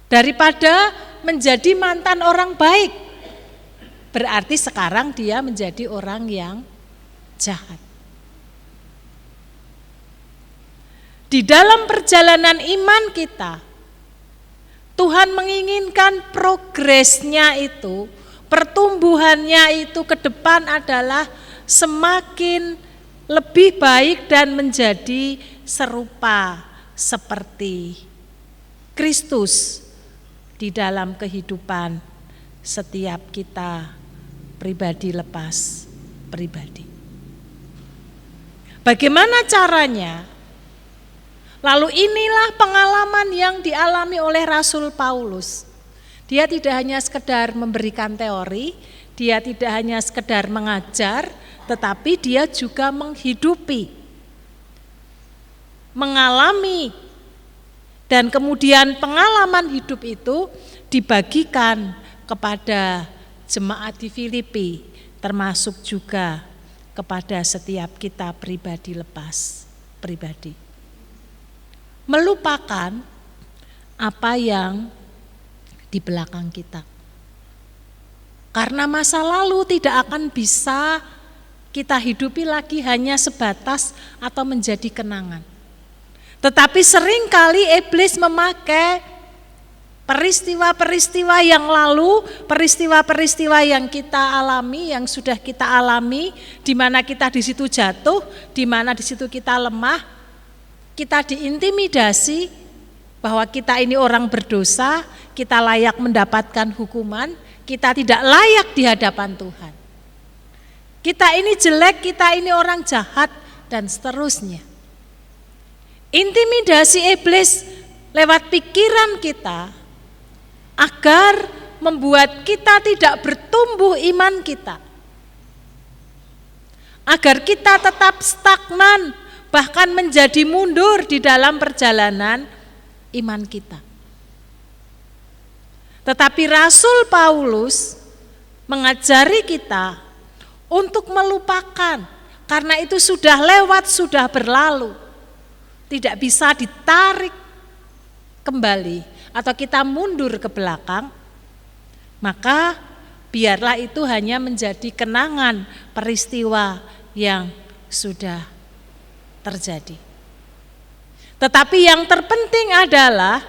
daripada menjadi mantan orang baik. Berarti sekarang dia menjadi orang yang jahat. Di dalam perjalanan iman kita, Tuhan menginginkan progresnya itu, pertumbuhannya itu ke depan adalah semakin lebih baik dan menjadi serupa seperti Kristus di dalam kehidupan setiap kita pribadi lepas pribadi. Bagaimana caranya? Lalu inilah pengalaman yang dialami oleh Rasul Paulus. Dia tidak hanya sekedar memberikan teori, dia tidak hanya sekedar mengajar, tetapi dia juga menghidupi, mengalami, dan kemudian pengalaman hidup itu dibagikan kepada jemaat di Filipi, termasuk juga kepada setiap kita pribadi lepas pribadi. Melupakan apa yang di belakang kita. Karena masa lalu tidak akan bisa kita hidupi lagi hanya sebatas atau menjadi kenangan. Tetapi seringkali iblis memakai peristiwa-peristiwa yang lalu, peristiwa-peristiwa yang kita alami, yang sudah kita alami, di mana kita di situ jatuh, di mana di situ kita lemah, kita diintimidasi bahwa kita ini orang berdosa, kita layak mendapatkan hukuman, kita tidak layak di hadapan Tuhan. Kita ini jelek, kita ini orang jahat, dan seterusnya. Intimidasi iblis lewat pikiran kita agar membuat kita tidak bertumbuh iman kita. Agar kita tetap stagnan, bahkan menjadi mundur di dalam perjalanan iman kita. Tetapi Rasul Paulus mengajari kita untuk melupakan, karena itu sudah lewat, sudah berlalu. Tidak bisa ditarik kembali atau kita mundur ke belakang, maka biarlah itu hanya menjadi kenangan peristiwa yang sudah terjadi. Tetapi yang terpenting adalah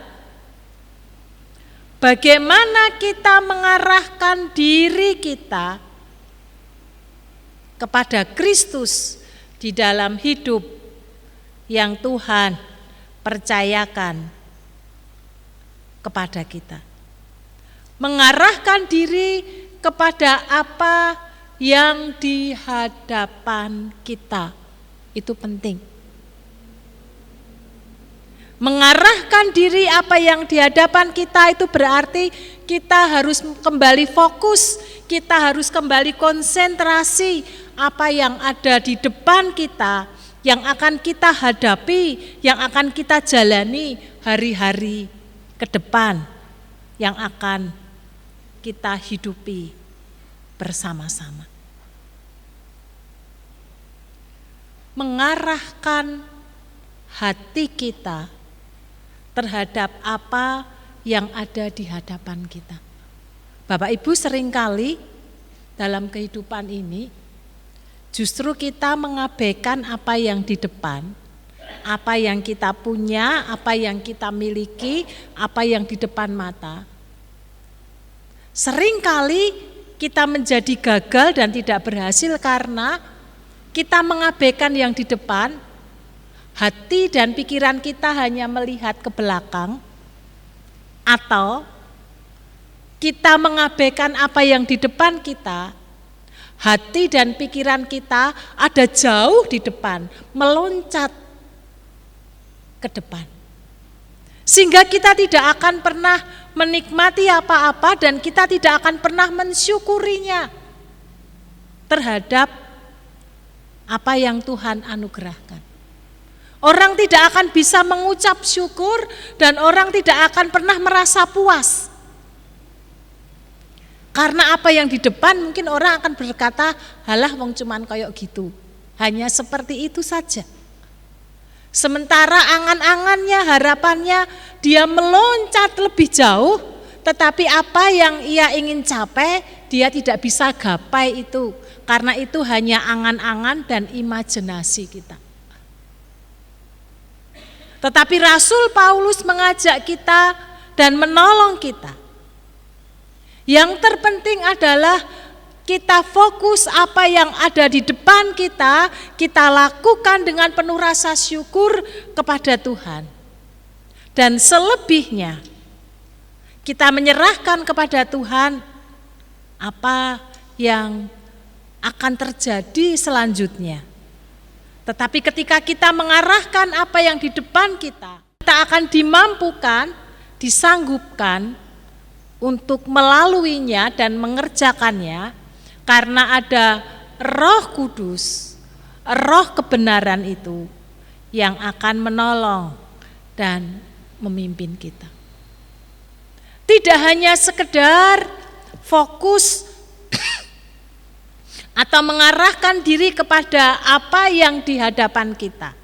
bagaimana kita mengarahkan diri kita kepada Kristus di dalam hidup yang Tuhan percayakan kepada kita. Mengarahkan diri kepada apa yang di hadapan kita, itu penting. Mengarahkan diri apa yang di hadapan kita itu berarti kita harus kembali fokus, kita harus kembali konsentrasi apa yang ada di depan kita, yang akan kita hadapi, yang akan kita jalani hari-hari ke depan, yang akan kita hidupi bersama-sama. Mengarahkan hati kita terhadap apa yang ada di hadapan kita. Bapak Ibu, seringkali dalam kehidupan ini justru kita mengabaikan apa yang di depan, apa yang kita punya, apa yang kita miliki, apa yang di depan mata. Seringkali kita menjadi gagal dan tidak berhasil karena kita mengabaikan yang di depan. Hati dan pikiran kita hanya melihat ke belakang, atau kita mengabaikan apa yang di depan kita. Hati dan pikiran kita ada jauh di depan, meloncat ke depan. Sehingga kita tidak akan pernah menikmati apa-apa dan kita tidak akan pernah mensyukurinya terhadap apa yang Tuhan anugerahkan. Orang tidak akan bisa mengucap syukur dan orang tidak akan pernah merasa puas. Karena apa yang di depan mungkin orang akan berkata, halah wong cuman kayak gitu. Hanya seperti itu saja. Sementara angan-angannya, harapannya dia meloncat lebih jauh, tetapi apa yang ia ingin capai, dia tidak bisa gapai itu. Karena itu hanya angan-angan dan imajinasi kita. Tetapi Rasul Paulus mengajak kita dan menolong kita. Yang terpenting adalah kita fokus apa yang ada di depan kita, kita lakukan dengan penuh rasa syukur kepada Tuhan. Dan selebihnya, kita menyerahkan kepada Tuhan apa yang akan terjadi selanjutnya. Tetapi ketika kita mengarahkan apa yang di depan kita, kita akan dimampukan, disanggupkan untuk melaluinya dan mengerjakannya, karena ada Roh Kudus, Roh kebenaran itu yang akan menolong dan memimpin kita. Tidak hanya sekedar fokus atau mengarahkan diri kepada apa yang di hadapan kita.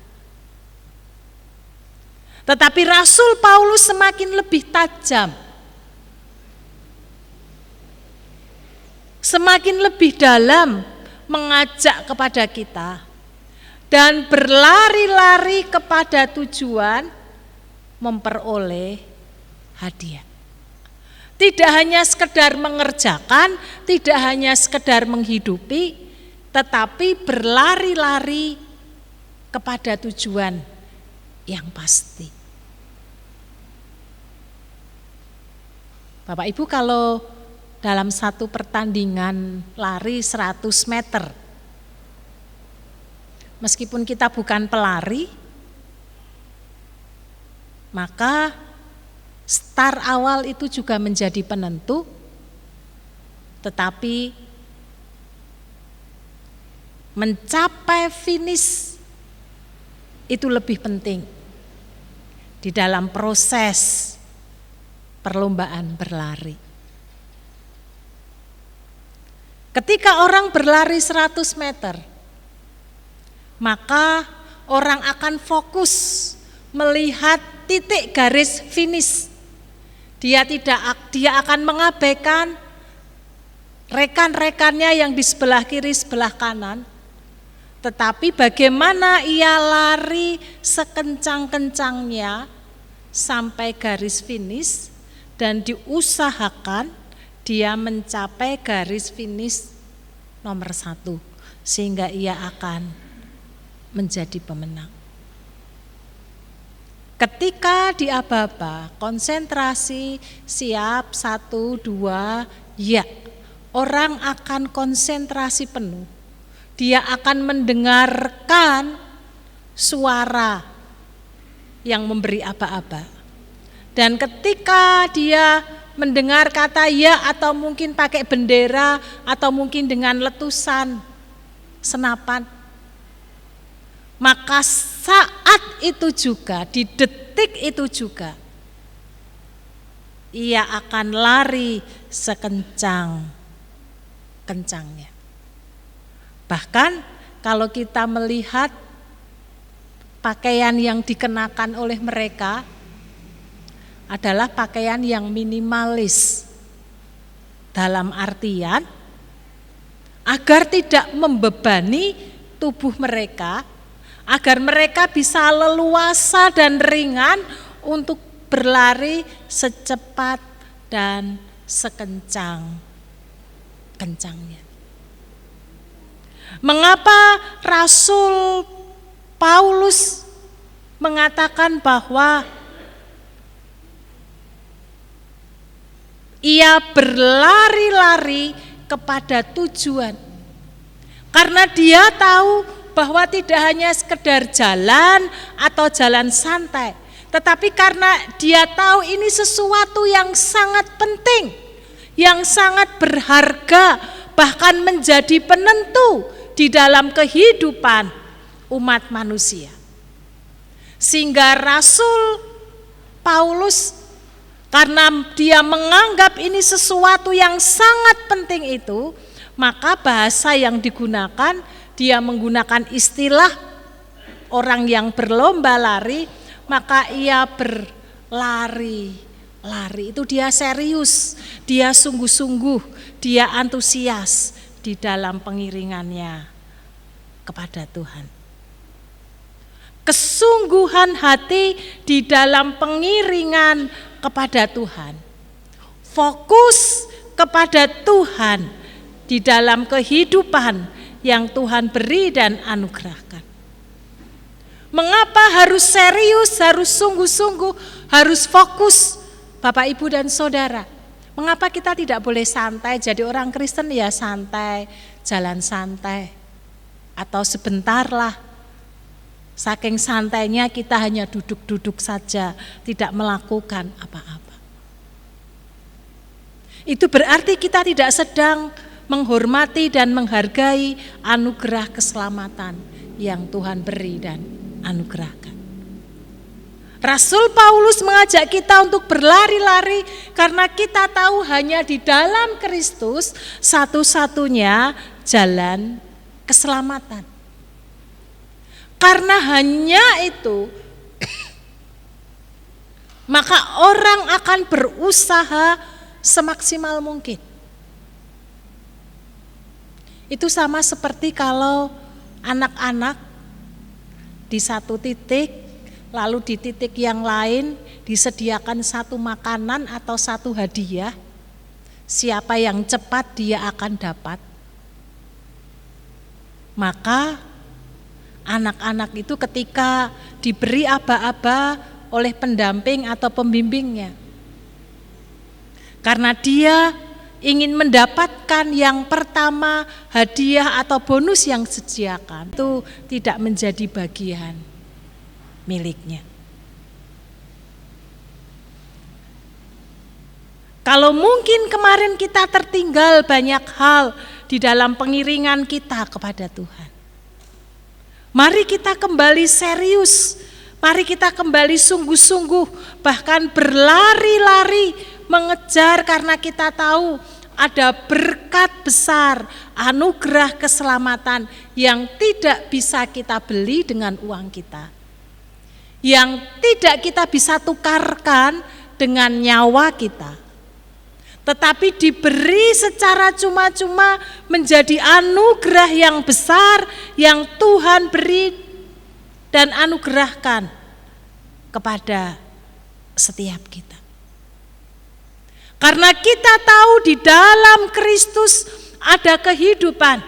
Tetapi Rasul Paulus semakin lebih tajam, semakin lebih dalam mengajak kepada kita dan berlari-lari kepada tujuan memperoleh hadiah. Tidak hanya sekedar mengerjakan, tidak hanya sekedar menghidupi, tetapi berlari-lari kepada tujuan yang pasti. Bapak Ibu, kalau dalam satu pertandingan lari 100 meter, meskipun kita bukan pelari, maka start awal itu juga menjadi penentu, tetapi mencapai finish itu lebih penting di dalam proses perlombaan berlari. Ketika orang berlari 100 meter, maka orang akan fokus melihat titik garis finish. Dia akan mengabaikan rekan-rekannya yang di sebelah kiri, sebelah kanan. Tetapi bagaimana ia lari sekencang-kencangnya sampai garis finish dan diusahakan dia mencapai garis finish nomor 1 sehingga ia akan menjadi pemenang. Ketika di aba-aba, konsentrasi, siap, 1, 2, ya. Orang akan konsentrasi penuh. Dia akan mendengarkan suara yang memberi aba-aba. Dan ketika dia mendengar kata ya atau mungkin pakai bendera atau mungkin dengan letusan senapan, maka saat itu juga, di detik itu juga, ia akan lari sekencang-kencangnya. Bahkan kalau kita melihat pakaian yang dikenakan oleh mereka adalah pakaian yang minimalis, dalam artian agar tidak membebani tubuh mereka, agar mereka bisa leluasa dan ringan untuk berlari secepat dan sekencang-kencangnya. Mengapa Rasul Paulus mengatakan bahwa ia berlari-lari kepada tujuan? Karena dia tahu bahwa tidak hanya sekedar jalan atau jalan santai, tetapi karena dia tahu ini sesuatu yang sangat penting, yang sangat berharga, bahkan menjadi penentu di dalam kehidupan umat manusia. Sehingga Rasul Paulus, karena dia menganggap ini sesuatu yang sangat penting itu, maka bahasa yang digunakan, dia menggunakan istilah orang yang berlomba lari, maka ia berlari lari. Itu dia serius, dia sungguh-sungguh, dia antusias di dalam pengiringannya kepada Tuhan. Kesungguhan hati di dalam pengiringan kepada Tuhan. Fokus kepada Tuhan di dalam kehidupan yang Tuhan beri dan anugerahkan. Mengapa harus serius, harus sungguh-sungguh, harus fokus Bapak, Ibu, dan Saudara? Mengapa kita tidak boleh santai? Jadi orang Kristen ya santai, jalan santai, atau sebentar lah. Saking santainya kita hanya duduk-duduk saja, tidak melakukan apa-apa. Itu berarti kita tidak sedang menghormati dan menghargai anugerah keselamatan yang Tuhan beri dan anugerahkan. Rasul Paulus mengajak kita untuk berlari-lari karena kita tahu hanya di dalam Kristus satu-satunya jalan keselamatan. Karena hanya itu, maka orang akan berusaha semaksimal mungkin. Itu sama seperti kalau anak-anak di satu titik, lalu di titik yang lain disediakan satu makanan atau satu hadiah. Siapa yang cepat dia akan dapat. Maka anak-anak itu ketika diberi aba-aba oleh pendamping atau pembimbingnya, karena dia ingin mendapatkan yang pertama, hadiah atau bonus yang disediakan, itu tidak menjadi bagian miliknya. Kalau mungkin kemarin kita tertinggal banyak hal di dalam pengiringan kita kepada Tuhan, mari kita kembali serius, mari kita kembali sungguh-sungguh, bahkan berlari-lari mengejar, karena kita tahu ada berkat besar, anugerah keselamatan yang tidak bisa kita beli dengan uang kita, yang tidak kita bisa tukarkan dengan nyawa kita, tetapi diberi secara cuma-cuma menjadi anugerah yang besar yang Tuhan beri dan anugerahkan kepada setiap kita. Karena kita tahu di dalam Kristus ada kehidupan.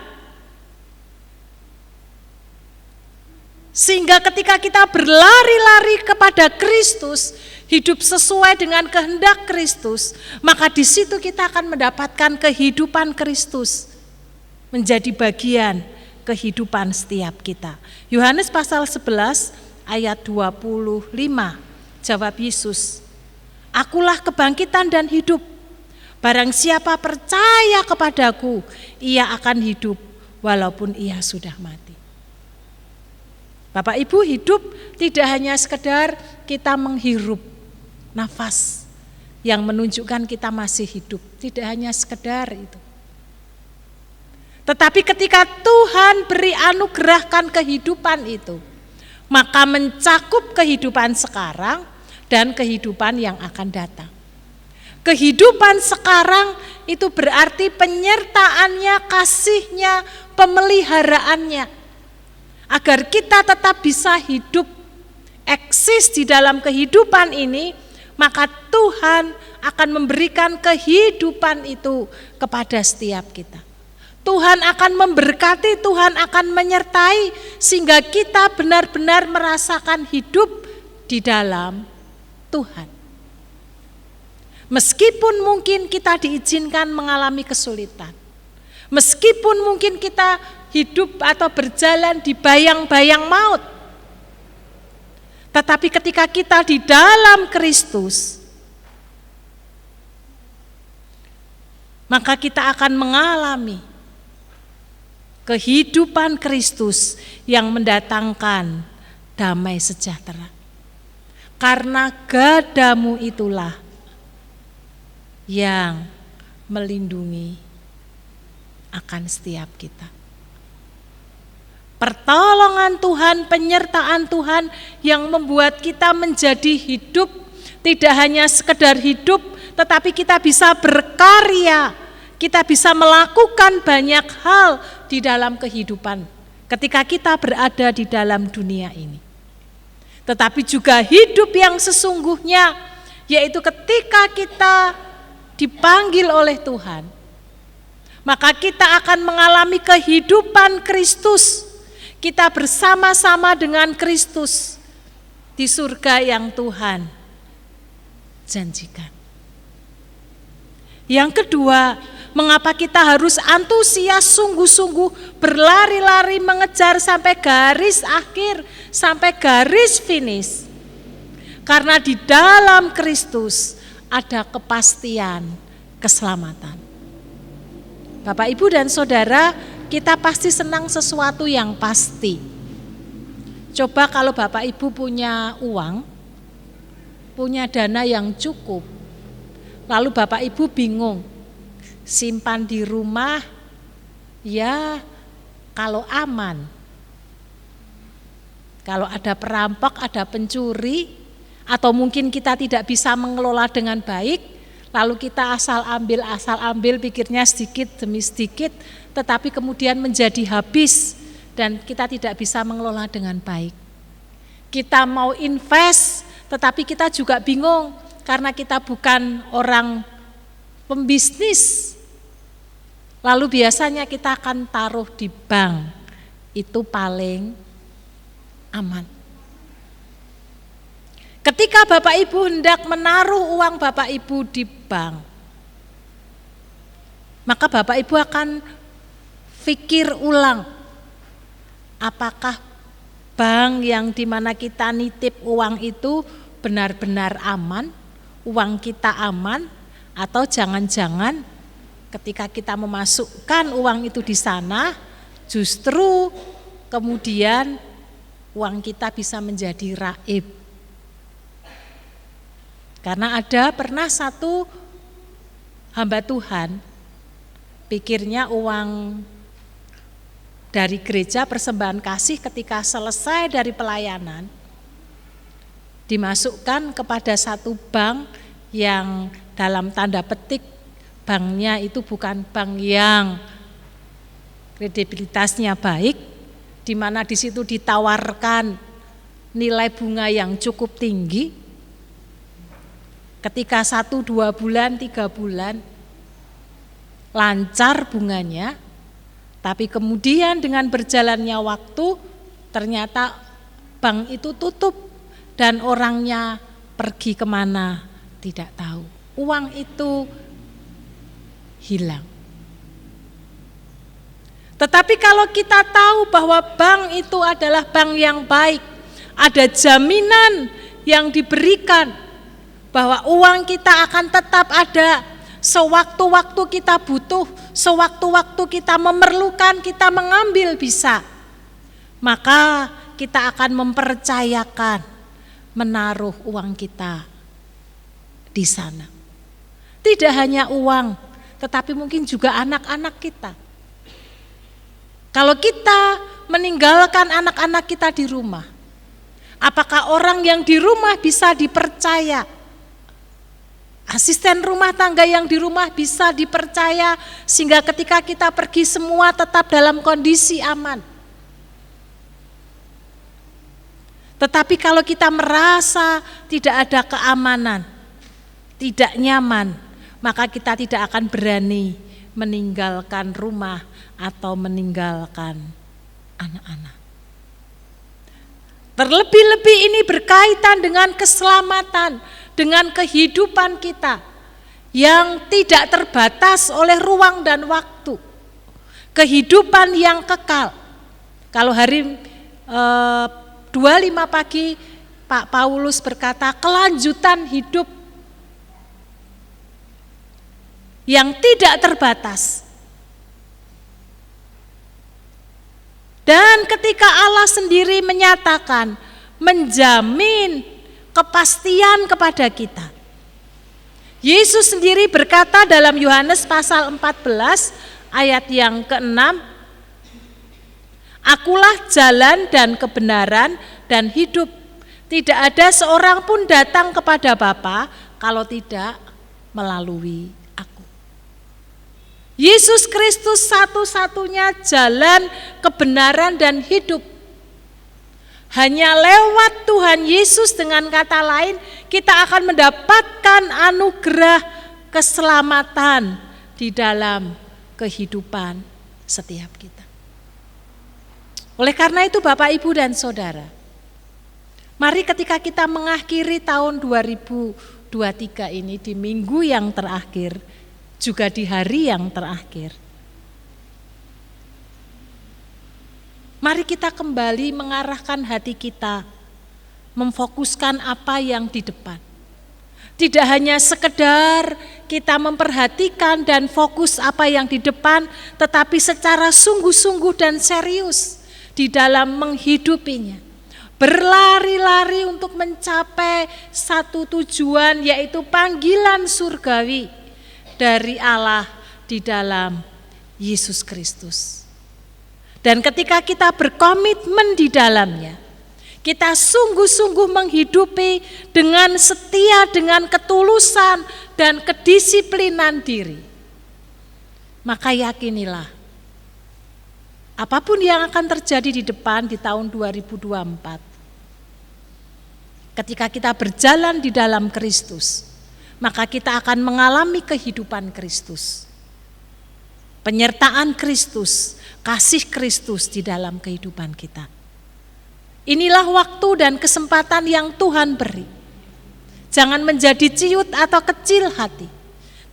Sehingga ketika kita berlari-lari kepada Kristus, hidup sesuai dengan kehendak Kristus, maka di situ kita akan mendapatkan kehidupan Kristus menjadi bagian kehidupan setiap kita. Yohanes pasal 11 ayat 25, jawab Yesus, "Akulah kebangkitan dan hidup. Barang siapa percaya kepadaku, ia akan hidup walaupun ia sudah mati." Bapak Ibu, hidup tidak hanya sekedar kita menghirup nafas yang menunjukkan kita masih hidup, tidak hanya sekedar itu. Tetapi ketika Tuhan beri anugerahkan kehidupan itu, maka mencakup kehidupan sekarang dan kehidupan yang akan datang. Kehidupan sekarang itu berarti penyertaannya, kasihnya, pemeliharaannya, agar kita tetap bisa hidup, eksis di dalam kehidupan ini, maka Tuhan akan memberikan kehidupan itu kepada setiap kita. Tuhan akan memberkati, Tuhan akan menyertai, sehingga kita benar-benar merasakan hidup di dalam Tuhan. Meskipun mungkin kita diizinkan mengalami kesulitan, meskipun mungkin kita hidup atau berjalan di bayang-bayang maut, tetapi ketika kita di dalam Kristus, maka kita akan mengalami kehidupan Kristus yang mendatangkan damai sejahtera. Karena gadamu itulah yang melindungi akan setiap kita. Pertolongan Tuhan, penyertaan Tuhan yang membuat kita menjadi hidup Tidak hanya sekedar hidup, tetapi kita bisa berkarya, kita bisa melakukan banyak hal di dalam kehidupan ketika kita berada di dalam dunia ini. Tetapi juga hidup yang sesungguhnya, yaitu ketika kita dipanggil oleh Tuhan, maka kita akan mengalami kehidupan Kristus. Kita bersama-sama dengan Kristus di surga yang Tuhan janjikan. Yang kedua, mengapa kita harus antusias sungguh-sungguh berlari-lari mengejar sampai garis akhir, sampai garis finish? Karena di dalam Kristus ada kepastian keselamatan. Bapak, Ibu, dan Saudara, kita pasti senang sesuatu yang pasti. Coba kalau Bapak Ibu punya uang, punya dana yang cukup, lalu Bapak Ibu bingung, simpan di rumah ya kalau aman. Kalau ada perampok, ada pencuri, atau mungkin kita tidak bisa mengelola dengan baik, lalu kita asal ambil, pikirnya sedikit demi sedikit, tetapi kemudian menjadi habis dan kita tidak bisa mengelola dengan baik. Kita mau invest, tetapi kita juga bingung karena kita bukan orang pembisnis. Lalu biasanya kita akan taruh di bank, itu paling aman. Ketika Bapak Ibu hendak menaruh uang Bapak Ibu di bank, maka Bapak Ibu akan pikir ulang, apakah bank yang dimana kita nitip uang itu benar-benar aman, uang kita aman, atau jangan-jangan ketika kita memasukkan uang itu di sana, justru kemudian uang kita bisa menjadi raib. Karena ada pernah satu hamba Tuhan, pikirnya uang dari gereja persembahan kasih ketika selesai dari pelayanan, dimasukkan kepada satu bank yang dalam tanda petik banknya itu bukan bank yang kredibilitasnya baik, di mana di situ ditawarkan nilai bunga yang cukup tinggi. Ketika 1, 2 bulan, 3 bulan lancar bunganya, tapi kemudian dengan berjalannya waktu ternyata bank itu tutup dan orangnya pergi kemana tidak tahu. Uang itu hilang. Tetapi kalau kita tahu bahwa bank itu adalah bank yang baik, ada jaminan yang diberikan bahwa uang kita akan tetap ada sewaktu-waktu kita butuh, sewaktu-waktu kita memerlukan, kita mengambil bisa. Maka kita akan mempercayakan menaruh uang kita di sana. Tidak hanya uang, tetapi mungkin juga anak-anak kita. Kalau kita meninggalkan anak-anak kita di rumah, apakah orang yang di rumah bisa dipercaya? Asisten rumah tangga yang di rumah bisa dipercaya sehingga ketika kita pergi semua tetap dalam kondisi aman. Tetapi kalau kita merasa tidak ada keamanan, tidak nyaman, maka kita tidak akan berani meninggalkan rumah atau meninggalkan anak-anak. Terlebih-lebih ini berkaitan dengan keselamatan, dengan kehidupan kita yang tidak terbatas oleh ruang dan waktu. Kehidupan yang kekal. Kalau hari 25 pagi Pak Paulus berkata kelanjutan hidup yang tidak terbatas. Dan ketika Allah sendiri menyatakan, menjamin kepastian kepada kita. Yesus sendiri berkata dalam Yohanes pasal 14 ayat yang ke-6, Akulah jalan dan kebenaran dan hidup. Tidak ada seorang pun datang kepada Bapa kalau tidak melalui aku. Yesus Kristus satu-satunya jalan, kebenaran dan hidup. Hanya lewat Tuhan Yesus, dengan kata lain, kita akan mendapatkan anugerah keselamatan di dalam kehidupan setiap kita. Oleh karena itu Bapak, Ibu dan Saudara, mari ketika kita mengakhiri tahun 2023 ini di minggu yang terakhir, juga di hari yang terakhir, mari kita kembali mengarahkan hati kita, memfokuskan apa yang di depan. Tidak hanya sekedar kita memperhatikan dan fokus apa yang di depan, tetapi secara sungguh-sungguh dan serius di dalam menghidupinya. Berlari-lari untuk mencapai satu tujuan, yaitu panggilan surgawi dari Allah di dalam Yesus Kristus. Dan ketika kita berkomitmen di dalamnya, kita sungguh-sungguh menghidupi dengan setia, dengan ketulusan dan kedisiplinan diri, maka yakinilah, apapun yang akan terjadi di depan di tahun 2024, ketika kita berjalan di dalam Kristus, maka kita akan mengalami kehidupan Kristus, penyertaan Kristus, kasih Kristus di dalam kehidupan kita. Inilah waktu dan kesempatan yang Tuhan beri. Jangan menjadi ciut atau kecil hati,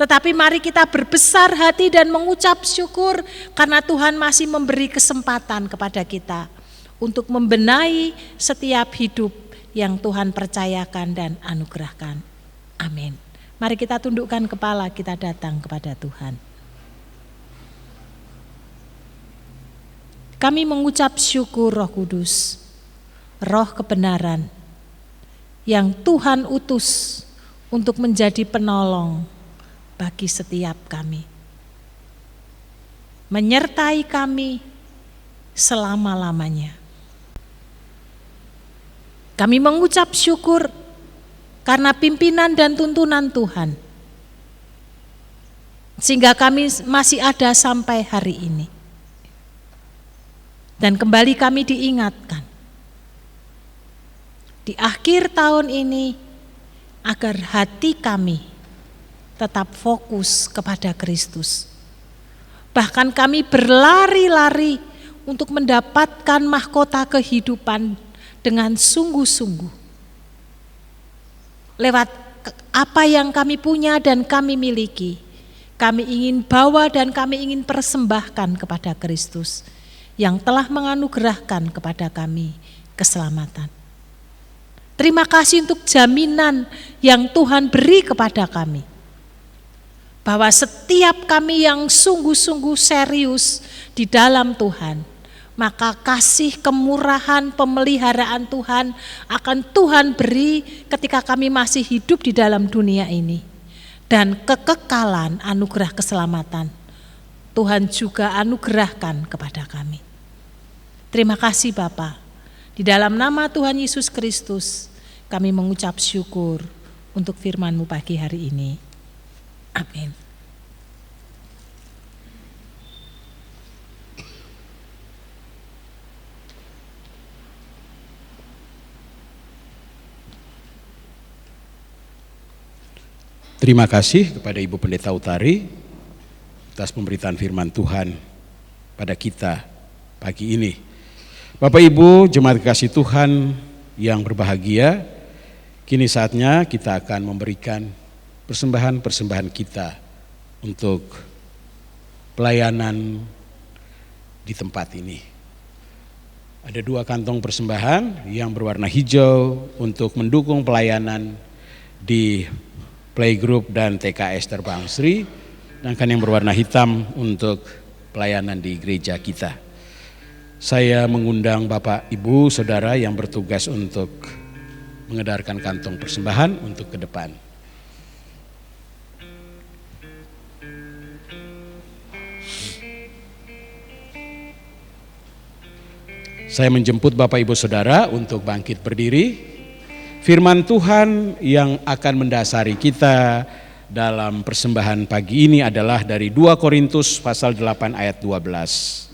tetapi mari kita berbesar hati dan mengucap syukur karena Tuhan masih memberi kesempatan kepada kita untuk membenahi setiap hidup yang Tuhan percayakan dan anugerahkan. Amin. Mari kita tundukkan kepala, kita datang kepada Tuhan. Kami mengucap syukur Roh Kudus, Roh kebenaran yang Tuhan utus untuk menjadi penolong bagi setiap kami, menyertai kami selama-lamanya. Kami mengucap syukur karena pimpinan dan tuntunan Tuhan, sehingga kami masih ada sampai hari ini. Dan kembali kami diingatkan di akhir tahun ini agar hati kami tetap fokus kepada Kristus. Bahkan kami berlari-lari untuk mendapatkan mahkota kehidupan dengan sungguh-sungguh. Lewat apa yang kami punya dan kami miliki, kami ingin bawa dan kami ingin persembahkan kepada Kristus yang telah menganugerahkan kepada kami keselamatan. Terima kasih untuk jaminan yang Tuhan beri kepada kami, bahwa setiap kami yang sungguh-sungguh serius di dalam Tuhan, maka kasih, kemurahan, pemeliharaan Tuhan akan Tuhan beri ketika kami masih hidup di dalam dunia ini. Dan kekekalan anugerah keselamatan Tuhan juga anugerahkan kepada kami. Terima kasih Bapa. Di dalam nama Tuhan Yesus Kristus kami mengucap syukur untuk firman-Mu pagi hari ini. Amin. Terima kasih kepada Ibu Pendeta Utari atas pemberitaan firman Tuhan pada kita pagi ini. Bapak Ibu jemaat kasih Tuhan yang berbahagia, kini saatnya kita akan memberikan persembahan-persembahan kita untuk pelayanan di tempat ini. Ada 2 kantong persembahan yang berwarna hijau untuk mendukung pelayanan di Playgroup dan TKS Terbang Sri, sedangkan yang berwarna hitam untuk pelayanan di gereja kita. Saya mengundang Bapak, Ibu, Saudara yang bertugas untuk mengedarkan kantong persembahan untuk ke depan. Saya menjemput Bapak, Ibu, Saudara untuk bangkit berdiri. Firman Tuhan yang akan mendasari kita dalam persembahan pagi ini adalah dari 2 Korintus pasal 8 ayat 12.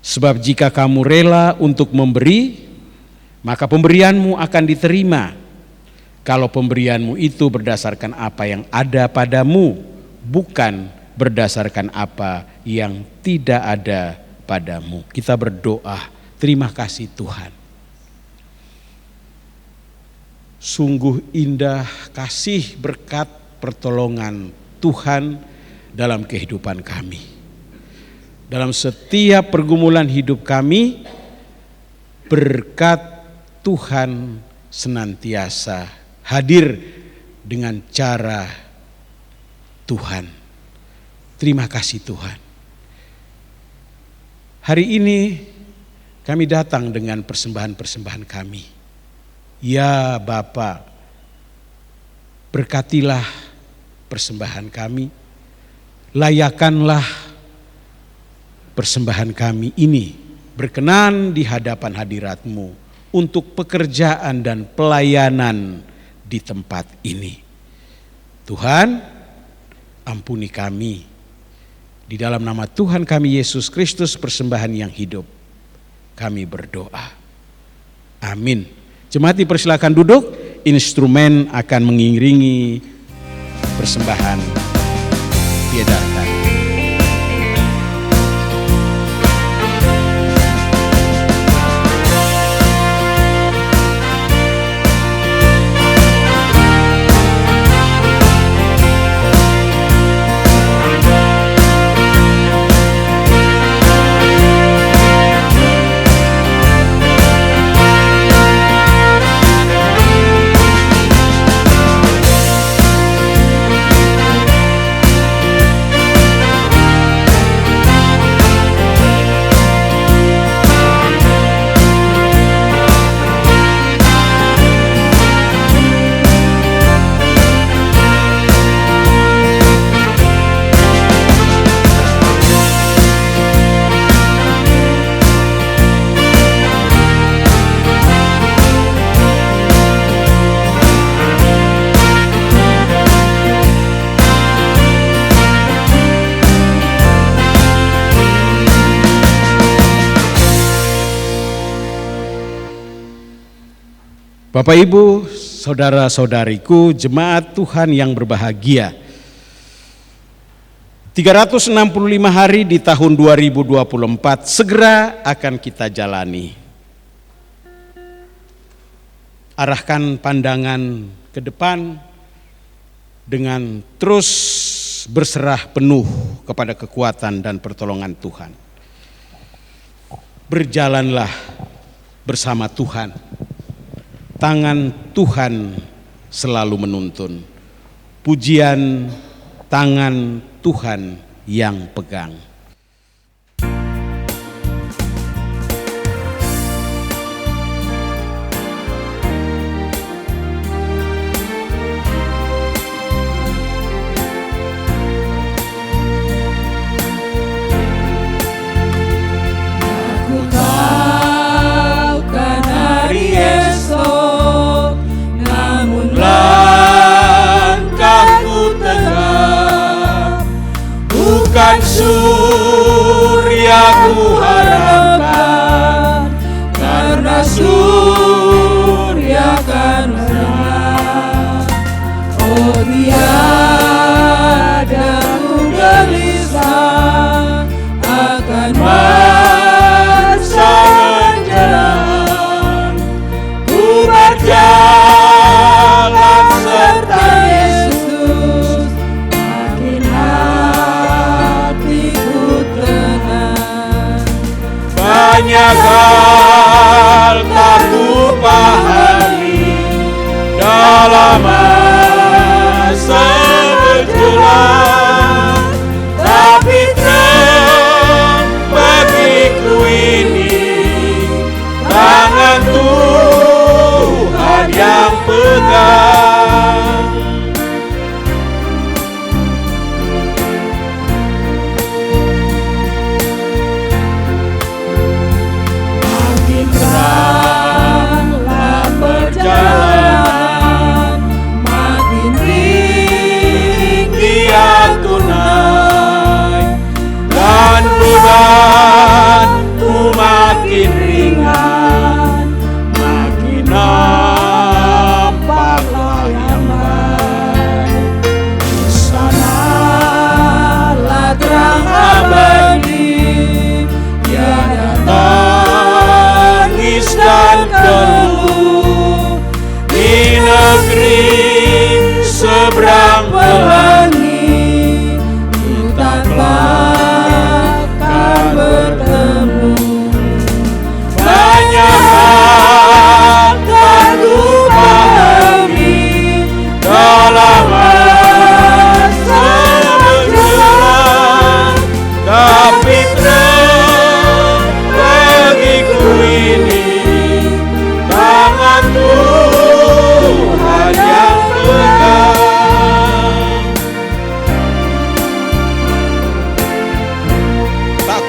Sebab jika kamu rela untuk memberi, maka pemberianmu akan diterima. Kalau pemberianmu itu berdasarkan apa yang ada padamu, bukan berdasarkan apa yang tidak ada padamu. Kita berdoa, terima kasih Tuhan. Sungguh indah kasih berkat pertolongan Tuhan dalam kehidupan kami. Dalam setiap pergumulan hidup kami, berkat Tuhan senantiasa hadir dengan cara Tuhan. Terima kasih Tuhan. Hari ini kami datang dengan persembahan-persembahan kami. Ya Bapa, berkatilah persembahan kami, layakanlah persembahan kami ini berkenan di hadapan hadirat-Mu untuk pekerjaan dan pelayanan di tempat ini. Tuhan, ampuni kami. Di dalam nama Tuhan kami Yesus Kristus, persembahan yang hidup, kami berdoa. Amin. Jemaat dipersilakan duduk, instrumen akan mengiringi persembahan diedarkan. Bapak Ibu, saudara-saudariku, jemaat Tuhan yang berbahagia. 365 hari di tahun 2024 segera akan kita jalani. Arahkan pandangan ke depan dengan terus berserah penuh kepada kekuatan dan pertolongan Tuhan. Berjalanlah bersama Tuhan. Tangan Tuhan selalu menuntun. Pujian tangan Tuhan yang pegang. Bukan surya ku harapkan, karena surya kan menang. Oh tiada ku gelisah akan masa menjelang. Ku berjalan serta Yesus, makin banyak hal tak ku pahami dalam masa berjalan, tapi terang bagiku ini tangan Tuhan yang pegang.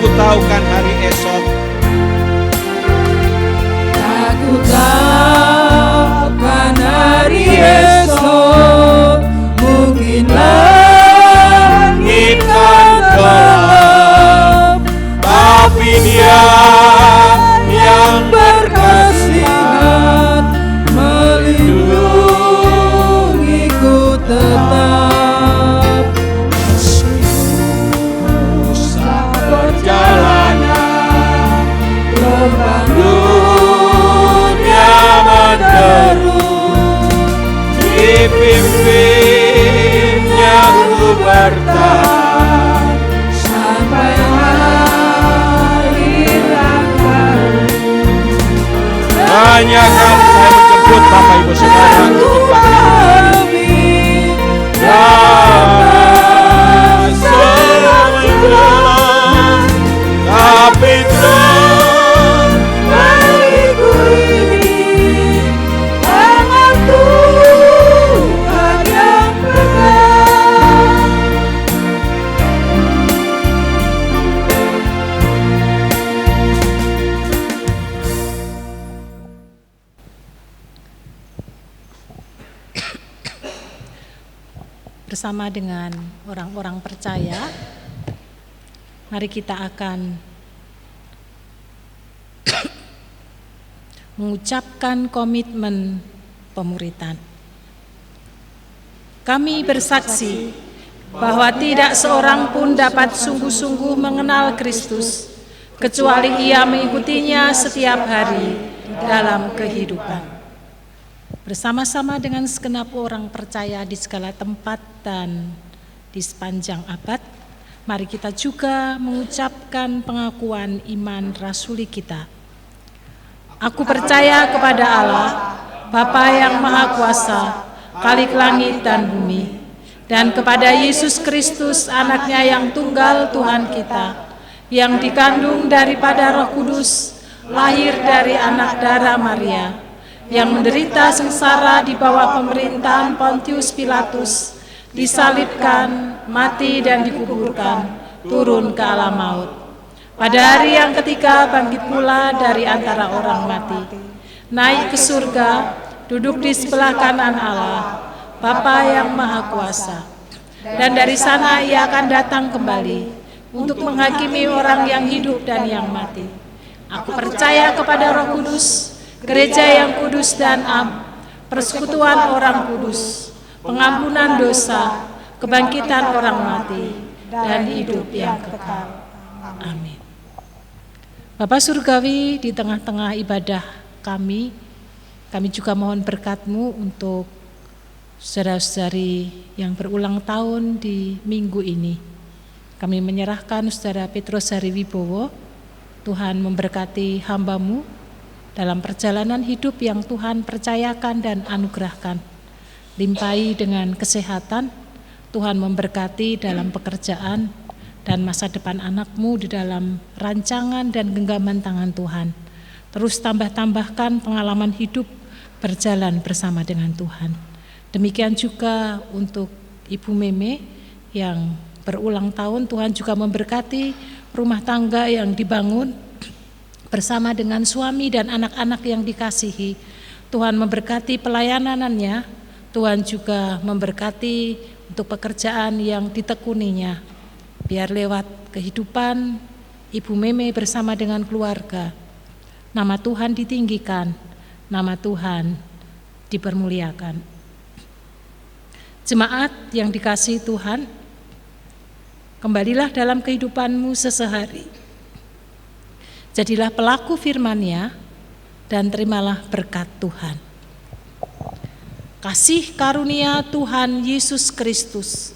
Aku tahu kan hari esok Aku tahu kan hari esok mungkin langit kan gelap, tapi Dia yang berkhasiat melindungiku tetap. Susah perjalanan, beban dunia menderu, dipimpinnya ku bertahan sampai akhir akan. banyak kan saya menjemput Bapak Ibu Saudara untuk Amin. Dan sejalan, tapi terang bagiku ini tangan Tuhan yang pegang. Bersama dengan orang-orang percaya, mari kita akan mengucapkan komitmen pemuritan. Kami bersaksi bahwa tidak seorang pun dapat sungguh-sungguh mengenal Kristus kecuali ia mengikutinya setiap hari dalam kehidupan. Bersama-sama dengan segenap orang percaya di segala tempat dan di sepanjang abad, mari kita juga mengucapkan pengakuan iman rasuli kita. Aku percaya kepada Allah, Bapa yang Maha Kuasa, Khalik langit dan bumi, dan kepada Yesus Kristus, anaknya yang tunggal Tuhan kita, yang dikandung daripada Roh Kudus, lahir dari anak darah Maria, yang menderita sengsara di bawah pemerintahan Pontius Pilatus, disalibkan, mati dan dikuburkan, turun ke alam maut. Pada hari yang ketiga bangkit pula dari antara orang mati, naik ke surga, duduk di sebelah kanan Allah, Bapa yang Maha Kuasa. Dan dari sana ia akan datang kembali untuk menghakimi orang yang hidup dan yang mati. Aku percaya kepada Roh Kudus, Gereja yang kudus dan am, persekutuan orang kudus, pengampunan dosa, kebangkitan orang mati, dan hidup yang kekal. Amin. Bapa Surgawi, di tengah-tengah ibadah kami juga mohon berkat-Mu untuk saudara-saudari yang berulang tahun di minggu ini. Kami menyerahkan Saudara Petrus Hariwibowo, Tuhan memberkati hamba-Mu dalam perjalanan hidup yang Tuhan percayakan dan anugerahkan. Limpahi dengan kesehatan, Tuhan memberkati dalam pekerjaan dan masa depan anak-Mu di dalam rancangan dan genggaman tangan Tuhan. Terus tambahkan pengalaman hidup berjalan bersama dengan Tuhan. Demikian juga untuk Ibu Meme yang berulang tahun, Tuhan juga memberkati rumah tangga yang dibangun bersama dengan suami dan anak-anak yang dikasihi. Tuhan memberkati pelayanannya, Tuhan juga memberkati untuk pekerjaan yang ditekuninya. Biar lewat kehidupan Ibu Meme bersama dengan keluarga, nama Tuhan ditinggikan, nama Tuhan dipermuliakan. Jemaat yang dikasihi Tuhan, kembalilah dalam kehidupanmu sesehari. Jadilah pelaku firman-Nya dan terimalah berkat Tuhan. Kasih karunia Tuhan Yesus Kristus,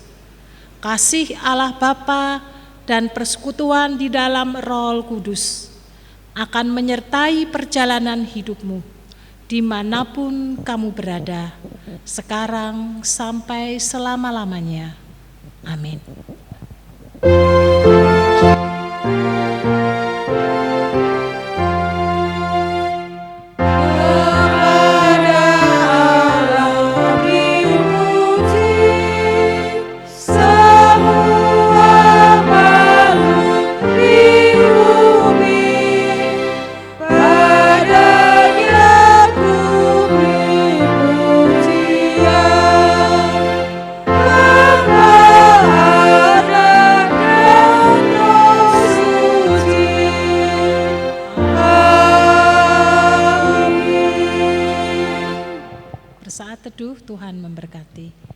kasih Allah Bapa dan persekutuan di dalam Roh Kudus akan menyertai perjalanan hidupmu dimanapun kamu berada, sekarang sampai selama-lamanya. Amin. Semua makhluk teduh. Tuhan memberkati.